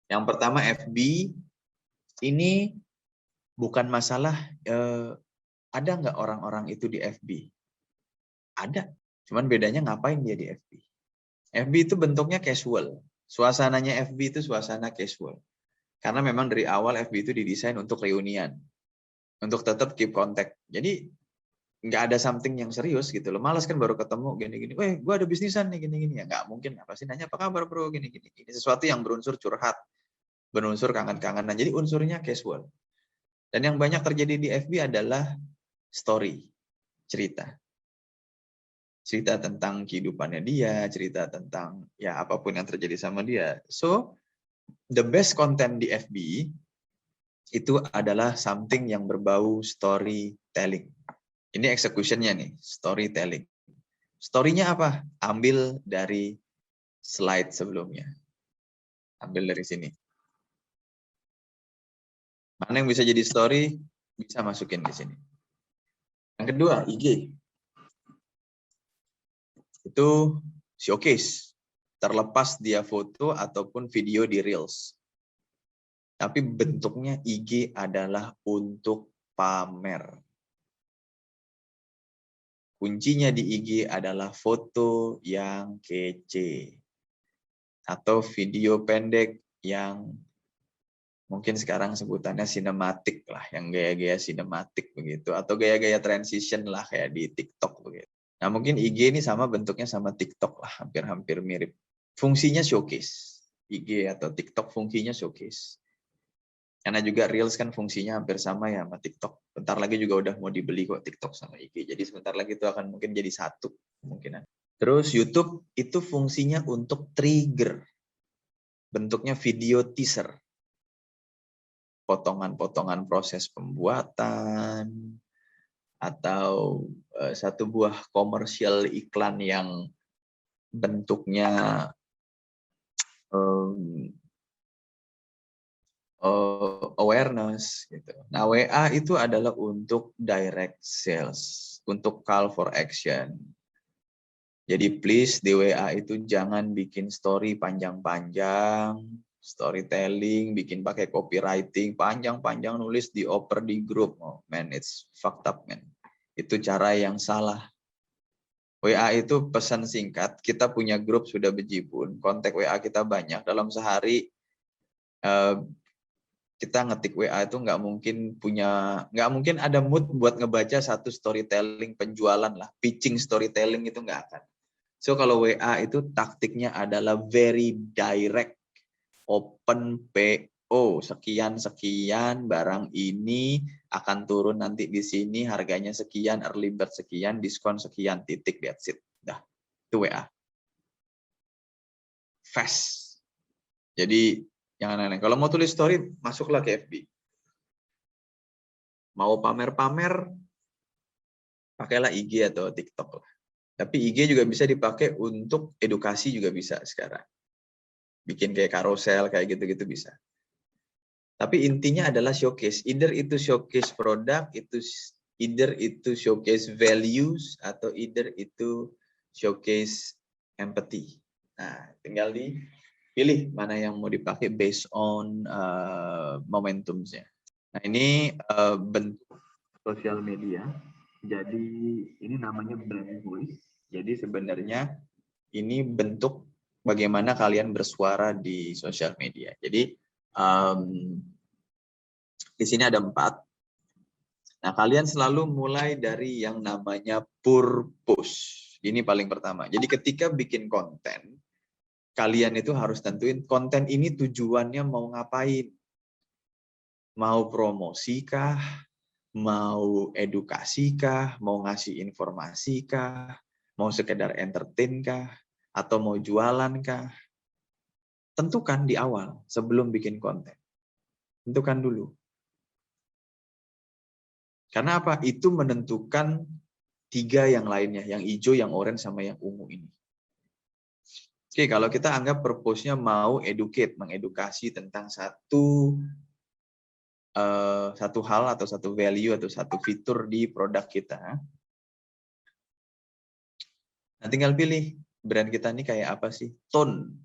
Yang pertama FB. Ini bukan masalah ada nggak orang-orang itu di FB. Ada, cuman bedanya ngapain dia di FB. FB itu bentuknya casual. Suasananya FB itu suasana casual. Karena memang dari awal FB itu didesain untuk reunian. Untuk tetap keep contact. Jadi nggak ada something yang serius gitu loh. Malas kan baru ketemu gini-gini. Weh, gue ada bisnisan nih gini-gini. Ya nggak mungkin. Apa sih nanya apa kabar bro gini-gini. Ini sesuatu yang berunsur curhat, berunsur kangen-kangenan. Jadi unsurnya casual. Dan yang banyak terjadi di FB adalah story, cerita. Cerita tentang kehidupannya dia, cerita tentang ya apapun yang terjadi sama dia. So, the best content di FB itu adalah something yang berbau storytelling. Ini execution-nya nih, storytelling. Story-nya apa? Ambil dari slide sebelumnya. Ambil dari sini. Mana yang bisa jadi story, bisa masukin di sini. Yang kedua, IG. Itu showcase. Terlepas dia foto ataupun video di Reels. Tapi bentuknya IG adalah untuk pamer. Kuncinya di IG adalah foto yang kece. Atau video pendek yang mungkin sekarang sebutannya sinematik lah, yang gaya-gaya sinematik begitu. Atau gaya-gaya transition lah kayak di TikTok begitu. Nah mungkin IG ini sama bentuknya sama TikTok lah, hampir-hampir mirip. Fungsinya showcase. IG atau TikTok fungsinya showcase. Karena juga Reels kan fungsinya hampir sama ya sama TikTok. Bentar lagi juga udah mau dibeli kok TikTok sama IG. Jadi sebentar lagi itu akan mungkin jadi satu kemungkinan. Terus YouTube itu fungsinya untuk trigger. Bentuknya video teaser. Potongan-potongan proses pembuatan atau satu buah komersial iklan yang bentuknya awareness gitu. Nah, WA itu adalah untuk direct sales, untuk call for action. Jadi please di WA itu jangan bikin story panjang-panjang, storytelling, bikin pakai copywriting, panjang-panjang nulis dioper di grup. Oh, man, it's fucked up, man. Itu cara yang salah. WA itu pesan singkat, kita punya grup sudah bejibun, kontak WA kita banyak, dalam sehari kita ngetik WA itu nggak mungkin ada mood buat ngebaca satu storytelling penjualan lah, pitching storytelling itu nggak akan. So kalau WA itu taktiknya adalah very direct, open PO, sekian barang ini akan turun nanti di sini, harganya sekian, early bird sekian, diskon sekian, titik, that's it. Dah, itu WA. Fast. Jadi jangan aneh. Kalau mau tulis story, masuklah ke FB. Mau pamer-pamer, pakailah IG atau TikTok lah. Tapi IG juga bisa dipakai untuk edukasi juga bisa sekarang. Bikin kayak carousel, kayak gitu-gitu bisa. Tapi intinya adalah showcase. Either itu showcase produk, either itu showcase values, atau either itu showcase empathy. Nah, tinggal dipilih mana yang mau dipakai based on momentumnya. Nah, ini bentuk sosial media. Jadi ini namanya brand voice. Jadi sebenarnya ini bentuk bagaimana kalian bersuara di sosial media. Jadi di sini ada 4. Nah, kalian selalu mulai dari yang namanya purpose. Ini paling pertama. Jadi ketika bikin konten, kalian itu harus tentuin konten ini tujuannya mau ngapain. Mau promosi kah? Mau edukasi kah? Mau ngasih informasi kah? Mau sekedar entertain kah? Atau mau jualan kah? Tentukan di awal sebelum bikin konten. Tentukan dulu. Karena apa? Itu menentukan 3 yang lainnya. Yang hijau, yang oranye, sama yang ungu ini. Oke, kalau kita anggap purpose-nya mau educate, mengedukasi tentang satu hal atau satu value atau satu fitur di produk kita. Nah, tinggal pilih brand kita ini kayak apa sih? Tone.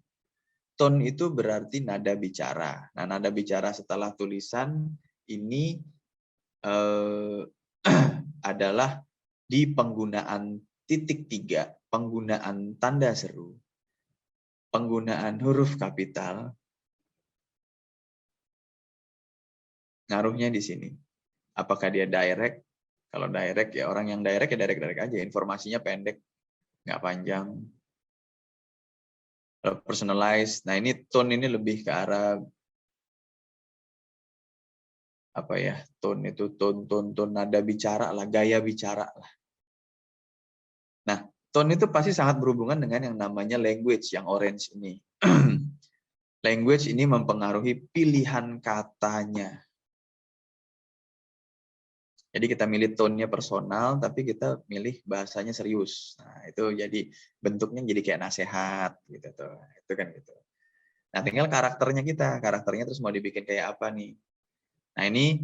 Tone itu berarti nada bicara. Nah, nada bicara setelah tulisan ini adalah di penggunaan titik 3, penggunaan tanda seru, penggunaan huruf kapital. Ngaruhnya di sini. Apakah dia direct Kalau direct ya orang yang direct ya direct aja, informasinya pendek, nggak panjang. Kalau personalized, nah ini tone ini lebih ke arah apa ya? Tone itu tone nada bicara lah, gaya bicara lah. Nah, tone itu pasti sangat berhubungan dengan yang namanya language yang orange ini. Language ini mempengaruhi pilihan katanya. Jadi kita milih tone-nya personal, tapi kita milih bahasanya serius. Nah, itu jadi bentuknya jadi kayak nasihat gitu tuh. Itu kan gitu. Nah, tinggal karakternya karakternya terus mau dibikin kayak apa nih. Nah, ini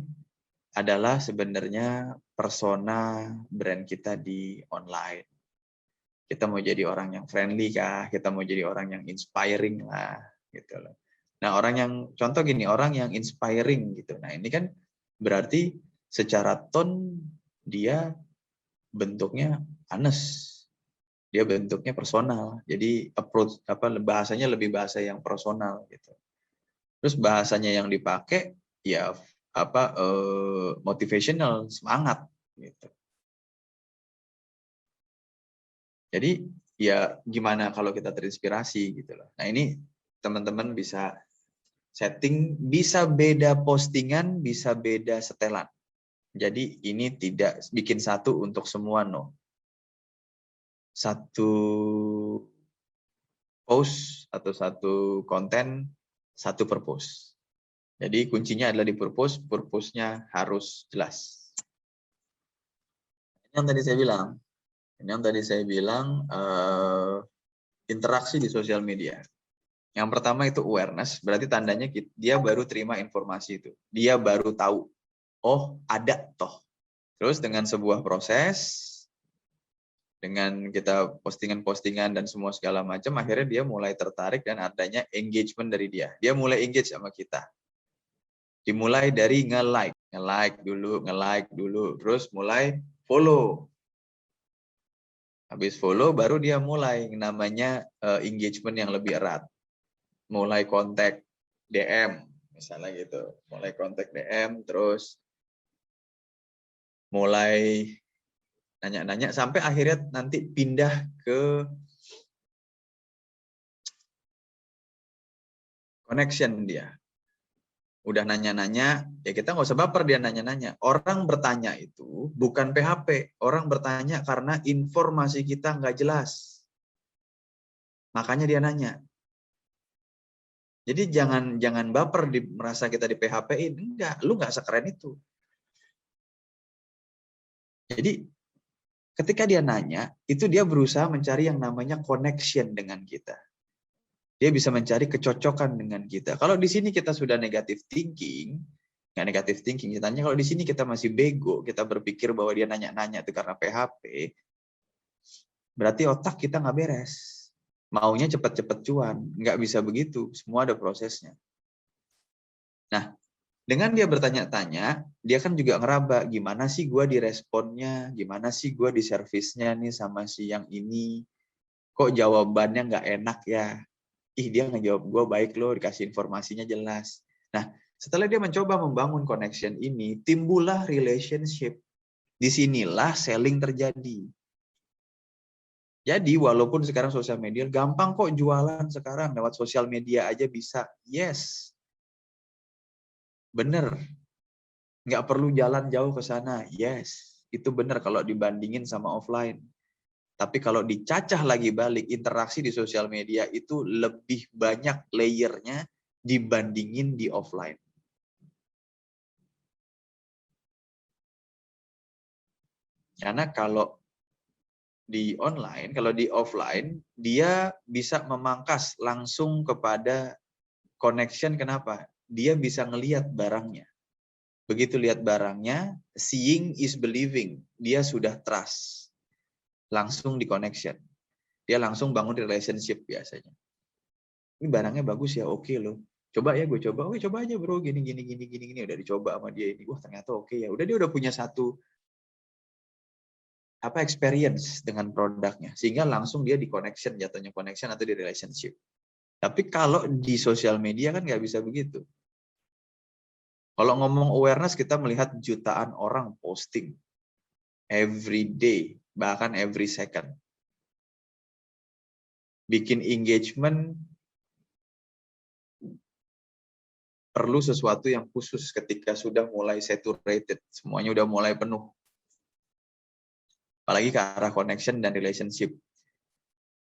adalah sebenarnya persona brand kita di online. Kita mau jadi orang yang friendly kah? Kita mau jadi orang yang inspiring lah, gitu loh. Nah, orang yang contoh gini, orang yang inspiring gitu. Nah, ini kan berarti secara tone dia bentuknya honest. Dia bentuknya personal. Jadi approach bahasanya lebih bahasa yang personal gitu. Terus bahasanya yang dipakai ya motivational, semangat gitu. Jadi ya gimana kalau kita terinspirasi gitu loh. Nah, ini teman-teman bisa setting, bisa beda postingan, bisa beda setelan. Jadi ini tidak bikin satu untuk semua, no. Satu post atau satu konten, satu purpose. Jadi kuncinya adalah di purpose, purpose-nya harus jelas. Ini yang tadi saya bilang, interaksi di sosial media. Yang pertama itu awareness, berarti tandanya dia baru terima informasi itu. Dia baru tahu, oh ada toh. Terus dengan sebuah proses, dengan kita postingan-postingan dan semua segala macam, akhirnya dia mulai tertarik dan adanya engagement dari dia. Dia mulai engage sama kita. Dimulai dari nge-like dulu, terus mulai follow. Habis follow, baru dia mulai namanya engagement yang lebih erat. Mulai kontak DM, misalnya gitu. Mulai kontak DM, terus mulai nanya-nanya, sampai akhirnya nanti pindah ke connection dia. Udah nanya-nanya, ya kita nggak usah baper dia nanya-nanya. Orang bertanya itu bukan PHP. Orang bertanya karena informasi kita nggak jelas. Makanya dia nanya. Jadi jangan baper merasa kita di PHP-in. Enggak, lu nggak sekeren itu. Jadi ketika dia nanya, itu dia berusaha mencari yang namanya connection dengan kita. Dia bisa mencari kecocokan dengan kita. Kalau di sini kita sudah negative thinking, nggak negative thinking, katanya kalau di sini kita masih bego, kita berpikir bahwa dia nanya-nanya itu karena PHP, berarti otak kita nggak beres. Maunya cepat-cepat cuan, nggak bisa begitu. Semua ada prosesnya. Nah, dengan dia bertanya-tanya, dia kan juga ngeraba, gimana sih gue diresponnya, gimana sih gue di servisnya nih sama si yang ini, kok jawabannya nggak enak ya. Ih, dia ngejawab gue baik loh, dikasih informasinya jelas. Nah, setelah dia mencoba membangun connection ini, timbullah relationship. Disinilah selling terjadi. Jadi walaupun sekarang sosial media gampang kok jualan sekarang lewat sosial media aja bisa. Yes. Bener. Nggak perlu jalan jauh ke sana. Yes. Itu bener kalau dibandingin sama offline. Tapi kalau dicacah lagi balik, interaksi di sosial media itu lebih banyak layernya dibandingin di offline. Karena kalau di online, kalau di offline, dia bisa memangkas langsung kepada connection. Kenapa? Dia bisa ngelihat barangnya. Begitu lihat barangnya, seeing is believing. Dia sudah trust. Langsung di connection. Dia langsung bangun relationship biasanya. Ini barangnya bagus ya, oke loh. Coba ya, gue coba. Oke, coba aja bro, gini. Udah dicoba sama dia ini. Wah, ternyata oke ya. Udah dia udah punya satu experience dengan produknya, sehingga langsung dia di connection, jatuhnya connection atau di relationship. Tapi kalau di sosial media kan nggak bisa begitu. Kalau ngomong awareness, kita melihat jutaan orang posting. every day, bahkan every second. Bikin engagement perlu sesuatu yang khusus ketika sudah mulai saturated, semuanya udah mulai penuh. Apalagi ke arah connection dan relationship.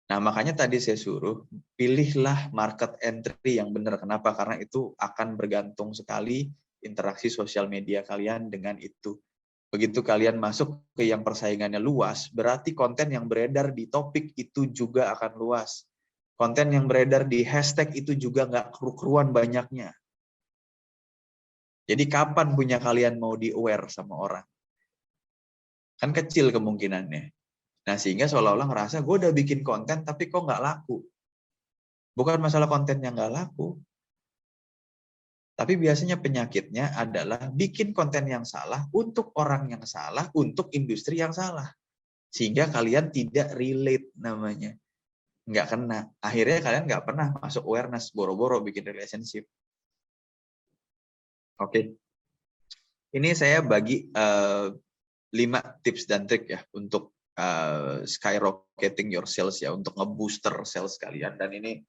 Nah, makanya tadi saya suruh, pilihlah market entry yang benar. Kenapa? Karena itu akan bergantung sekali interaksi sosial media kalian dengan itu. Begitu kalian masuk ke yang persaingannya luas, berarti konten yang beredar di topik itu juga akan luas. Konten yang beredar di hashtag itu juga nggak keru-keruan banyaknya. Jadi kapan punya kalian mau di-aware sama orang? Kan kecil kemungkinannya. Nah, sehingga seolah-olah ngerasa, gue udah bikin konten, tapi kok nggak laku. Bukan masalah konten yang nggak laku. Tapi biasanya penyakitnya adalah bikin konten yang salah, untuk orang yang salah, untuk industri yang salah. Sehingga kalian tidak relate namanya. Nggak kena. Akhirnya kalian nggak pernah masuk awareness, boro-boro bikin relationship. Oke. Ini saya bagi 5 tips dan trik ya untuk skyrocketing your sales ya, untuk ngebooster sales kalian. Dan ini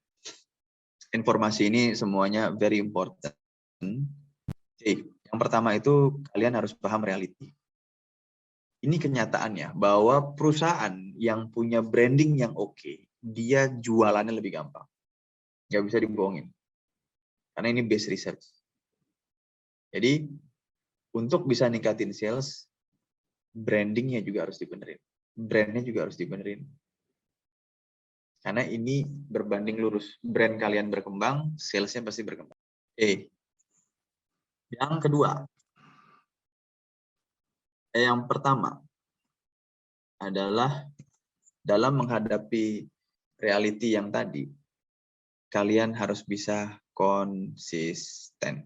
informasi ini semuanya very important. Oke, yang pertama itu kalian harus paham reality. Ini kenyataannya bahwa perusahaan yang punya branding yang oke, dia jualannya lebih gampang. Nggak bisa dibohongin. Karena ini base research. Jadi untuk bisa ningkatin sales, brandingnya juga harus dibenerin. Brandnya juga harus dibenerin. Karena ini berbanding lurus. Brand kalian berkembang, salesnya pasti berkembang. Yang kedua. Yang pertama adalah dalam menghadapi reality yang tadi, kalian harus bisa konsisten.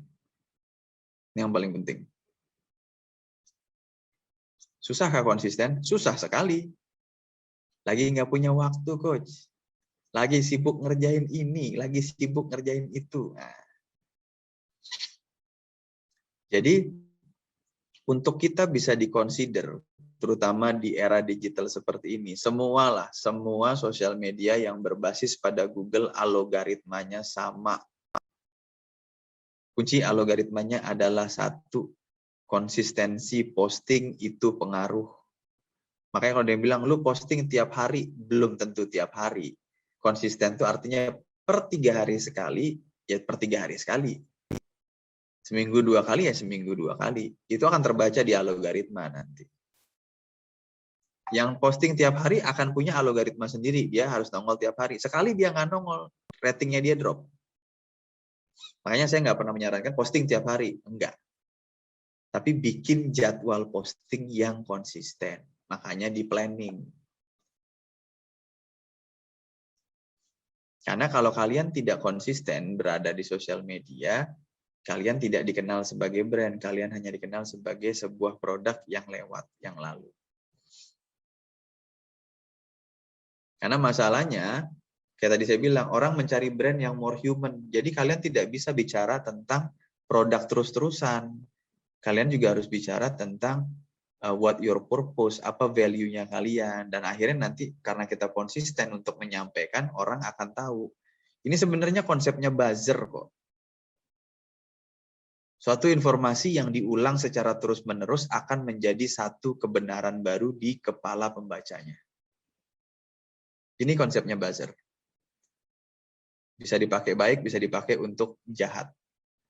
Ini yang paling penting. Susahkah konsisten? Susah sekali. Lagi nggak punya waktu, coach. Lagi sibuk ngerjain ini, lagi sibuk ngerjain itu. Nah. Jadi, untuk kita bisa dikonsider, terutama di era digital seperti ini, semua sosial media yang berbasis pada Google, algoritmanya sama. Kunci algoritmanya adalah satu, konsistensi posting itu pengaruh. Makanya kalau dia bilang, lu posting tiap hari, belum tentu tiap hari. Konsisten itu artinya per 3 hari sekali, ya per 3 hari sekali. Seminggu 2 kali, ya seminggu 2 kali. Itu akan terbaca di algoritma nanti. Yang posting tiap hari akan punya algoritma sendiri. Dia harus nongol tiap hari. Sekali dia nggak nongol, ratingnya dia drop. Makanya saya nggak pernah menyarankan posting tiap hari. Enggak. Tapi bikin jadwal posting yang konsisten. Makanya di planning. Karena kalau kalian tidak konsisten berada di sosial media, kalian tidak dikenal sebagai brand. Kalian hanya dikenal sebagai sebuah produk yang lewat, yang lalu. Karena masalahnya, kayak tadi saya bilang, orang mencari brand yang more human. Jadi kalian tidak bisa bicara tentang produk terus-terusan. Kalian juga harus bicara tentang what your purpose, apa value-nya kalian. Dan akhirnya nanti karena kita konsisten untuk menyampaikan, orang akan tahu. Ini sebenarnya konsepnya buzzer kok. Suatu informasi yang diulang secara terus-menerus akan menjadi satu kebenaran baru di kepala pembacanya. Ini konsepnya buzzer. Bisa dipakai baik, bisa dipakai untuk jahat.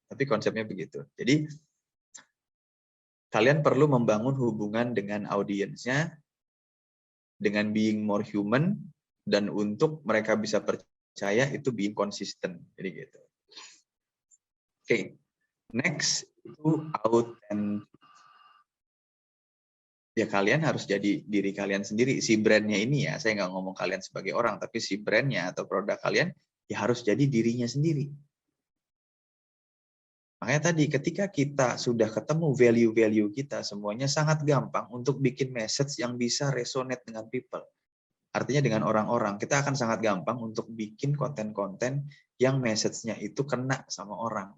Tapi konsepnya begitu. Jadi, kalian perlu membangun hubungan dengan audiensnya, dengan being more human, dan untuk mereka bisa percaya itu being consistent. Jadi gitu. Oke. Next, itu authentic. Ya kalian harus jadi diri kalian sendiri. Si brandnya ini ya, saya nggak ngomong kalian sebagai orang, tapi si brandnya atau produk kalian ya harus jadi dirinya sendiri. Makanya tadi ketika kita sudah ketemu value-value kita, semuanya sangat gampang untuk bikin message yang bisa resonate dengan people. Artinya dengan orang-orang, kita akan sangat gampang untuk bikin konten-konten yang message-nya itu kena sama orang.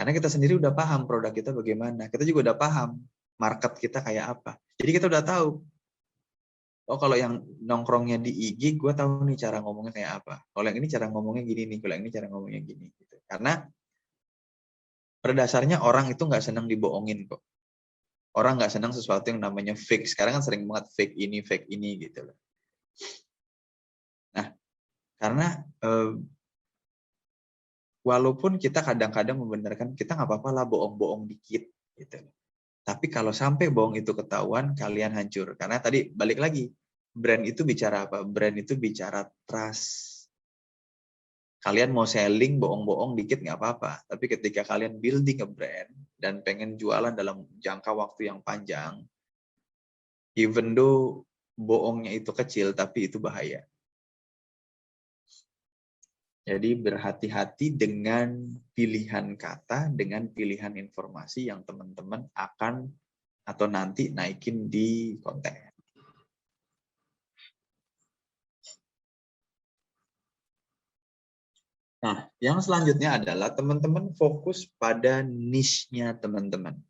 Karena kita sendiri udah paham produk kita bagaimana. Kita juga udah paham market kita kayak apa. Jadi kita udah tahu. Oh kalau yang nongkrongnya di IG, gue tahu nih cara ngomongnya kayak apa. Kalau yang ini cara ngomongnya gini nih, kalau yang ini cara ngomongnya gini. Gitu. Karena pada dasarnya orang itu nggak senang dibohongin kok. Orang nggak senang sesuatu yang namanya fake. Sekarang kan sering banget fake ini gitu loh. Nah, karena walaupun kita kadang-kadang membenarkan kita nggak apa-apa lah bohong-bohong dikit gitu. Tapi kalau sampai bohong itu ketahuan, kalian hancur. Karena tadi balik lagi, brand itu bicara apa? Brand itu bicara trust. Kalian mau selling bohong-bohong dikit nggak apa-apa. Tapi ketika kalian building a brand dan pengen jualan dalam jangka waktu yang panjang, even though bohongnya itu kecil, tapi itu bahaya. Jadi berhati-hati dengan pilihan kata, dengan pilihan informasi yang teman-teman akan atau nanti naikin di konten. Nah, yang selanjutnya adalah teman-teman fokus pada niche-nya teman-teman.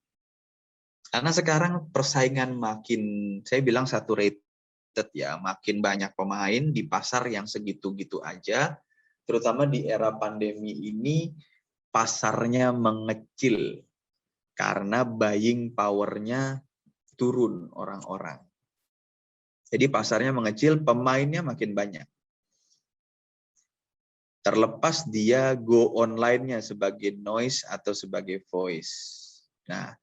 Karena sekarang persaingan makin, saya bilang saturated ya, makin banyak pemain di pasar yang segitu-gitu aja. Terutama di era pandemi ini, pasarnya mengecil karena buying power-nya turun orang-orang. Jadi pasarnya mengecil, pemainnya makin banyak. Terlepas dia go online-nya sebagai noise atau sebagai voice. Nah,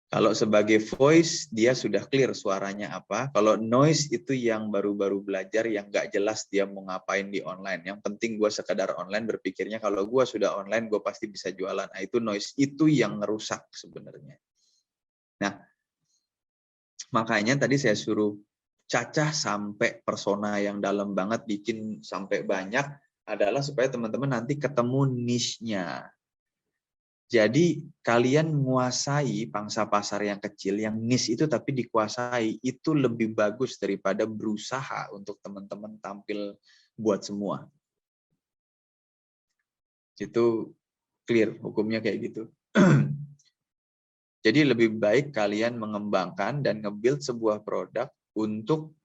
kalau sebagai voice, dia sudah clear suaranya apa. Kalau noise itu yang baru-baru belajar, yang nggak jelas dia mau ngapain di online. Yang penting gue sekadar online berpikirnya kalau gue sudah online, gue pasti bisa jualan. Nah, itu noise, itu yang ngerusak sebenarnya. Nah, makanya tadi saya suruh cacah sampai persona yang dalam banget, bikin sampai banyak, adalah supaya teman-teman nanti ketemu niche-nya. Jadi kalian menguasai pangsa pasar yang kecil, yang niche itu tapi dikuasai, itu lebih bagus daripada berusaha untuk teman-teman tampil buat semua. Itu clear, hukumnya kayak gitu. Jadi lebih baik kalian mengembangkan dan nge-build sebuah produk untuk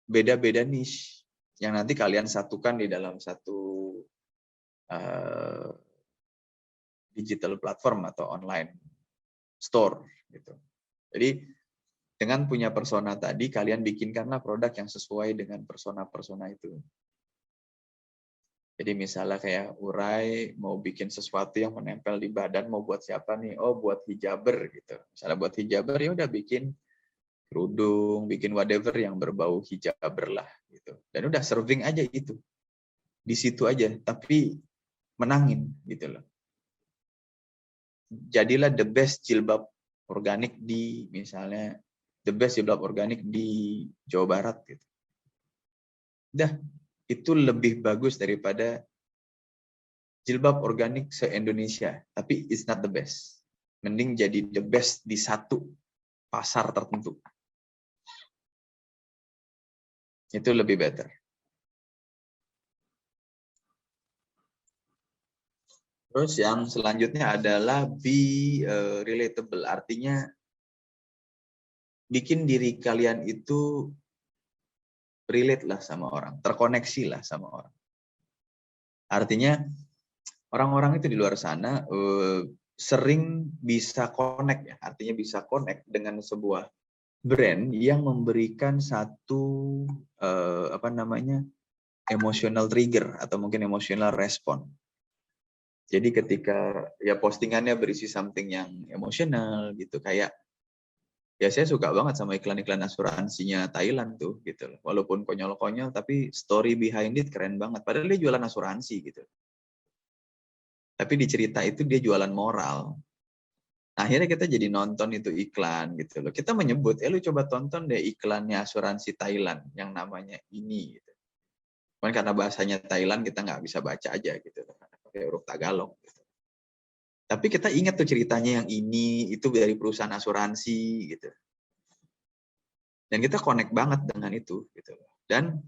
beda-beda niche yang nanti kalian satukan di dalam satu digital platform atau online store gitu. Jadi dengan punya persona tadi, kalian bikinkanlah produk yang sesuai dengan persona-persona itu. Jadi misalnya kayak Urai mau bikin sesuatu yang menempel di badan, mau buat siapa nih? Oh, buat hijaber gitu. Misalnya buat hijaber, ya udah bikin kerudung, bikin whatever yang berbau hijaber lah gitu. Dan udah serving aja itu. Di situ aja, tapi menangin gitu loh. Jadilah the best jilbab organik di misalnya the best jilbab organik di Jawa Barat gitu. Dah, itu lebih bagus daripada jilbab organik se-Indonesia, tapi it's not the best. Mending jadi the best di satu pasar tertentu. Itu lebih better. Terus yang selanjutnya adalah be relatable. Artinya bikin diri kalian itu relate lah sama orang, terkoneksi lah sama orang. Artinya orang-orang itu di luar sana sering bisa connect ya, artinya bisa connect dengan sebuah brand yang memberikan satu emotional trigger atau mungkin emotional respon. Jadi ketika ya postingannya berisi something yang emosional gitu, kayak ya saya suka banget sama iklan-iklan asuransinya Thailand tuh gitu loh. Walaupun konyol-konyol tapi story behind it keren banget. Padahal dia jualan asuransi gitu. Tapi di cerita itu dia jualan moral. Akhirnya kita jadi nonton itu iklan gitu loh. Kita menyebut, lu coba tonton deh iklannya asuransi Thailand yang namanya ini gitu. Cuman karena bahasanya Thailand kita nggak bisa baca aja gitu pakai huruf Tagalog gitu. Tapi kita ingat tuh ceritanya yang ini itu dari perusahaan asuransi gitu. Dan kita connect banget dengan itu gitu. Dan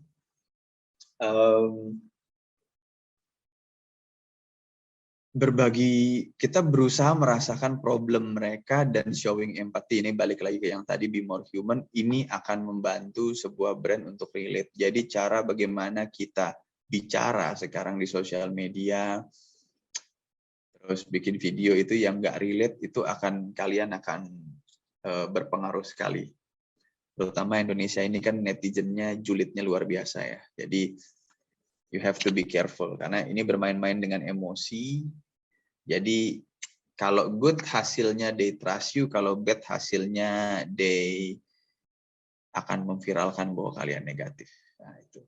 kita berusaha merasakan problem mereka dan showing empathy. Ini balik lagi ke yang tadi, be more human, ini akan membantu sebuah brand untuk relate. Jadi cara bagaimana kita bicara sekarang di sosial media, terus bikin video itu yang nggak relate, itu kalian akan berpengaruh sekali. Terutama Indonesia ini kan netizennya julidnya luar biasa ya. Jadi you have to be careful karena ini bermain-main dengan emosi. Jadi kalau good hasilnya they trust you, kalau bad hasilnya they akan memviralkan bahwa kalian negatif. Nah, itu.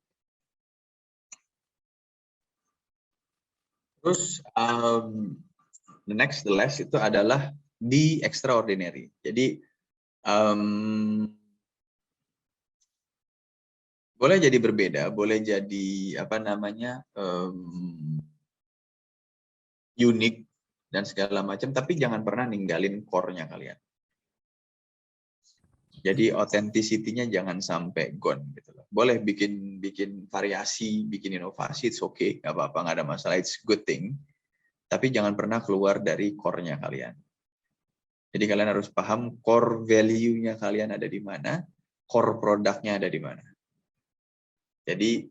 Terus the last itu adalah the extraordinary. Jadi boleh jadi berbeda, boleh jadi unik dan segala macam, tapi jangan pernah ninggalin core-nya kalian. Jadi authenticity-nya jangan sampai gone gitu loh. Boleh bikin variasi, bikin inovasi, it's okay, nggak apa-apa, nggak ada masalah, it's good thing. Tapi jangan pernah keluar dari core-nya kalian. Jadi kalian harus paham core value-nya kalian ada di mana, core product-nya ada di mana. Jadi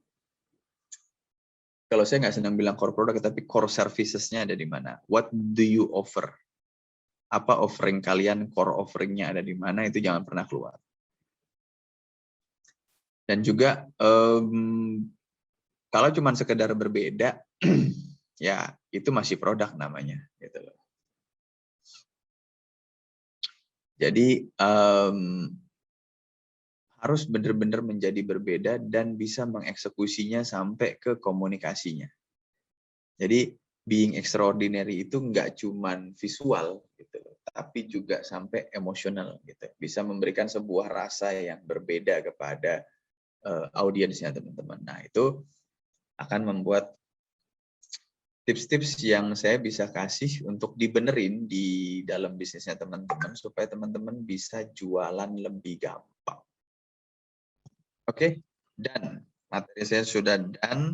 kalau saya nggak senang bilang core product, tapi core services-nya ada di mana. What do you offer? Apa offering kalian, core offering-nya ada di mana, itu jangan pernah keluar. Dan juga kalau cuma sekedar berbeda, ya itu masih produk namanya. Gitu loh. Jadi harus benar-benar menjadi berbeda dan bisa mengeksekusinya sampai ke komunikasinya. Jadi being extraordinary itu nggak cuman visual gitu, tapi juga sampai emosional gitu. Bisa memberikan sebuah rasa yang berbeda kepada audiensnya teman-teman. Nah, itu akan membuat tips-tips yang saya bisa kasih untuk dibenerin di dalam bisnisnya teman-teman supaya teman-teman bisa jualan lebih gampang. Oke, dan materi saya sudah done.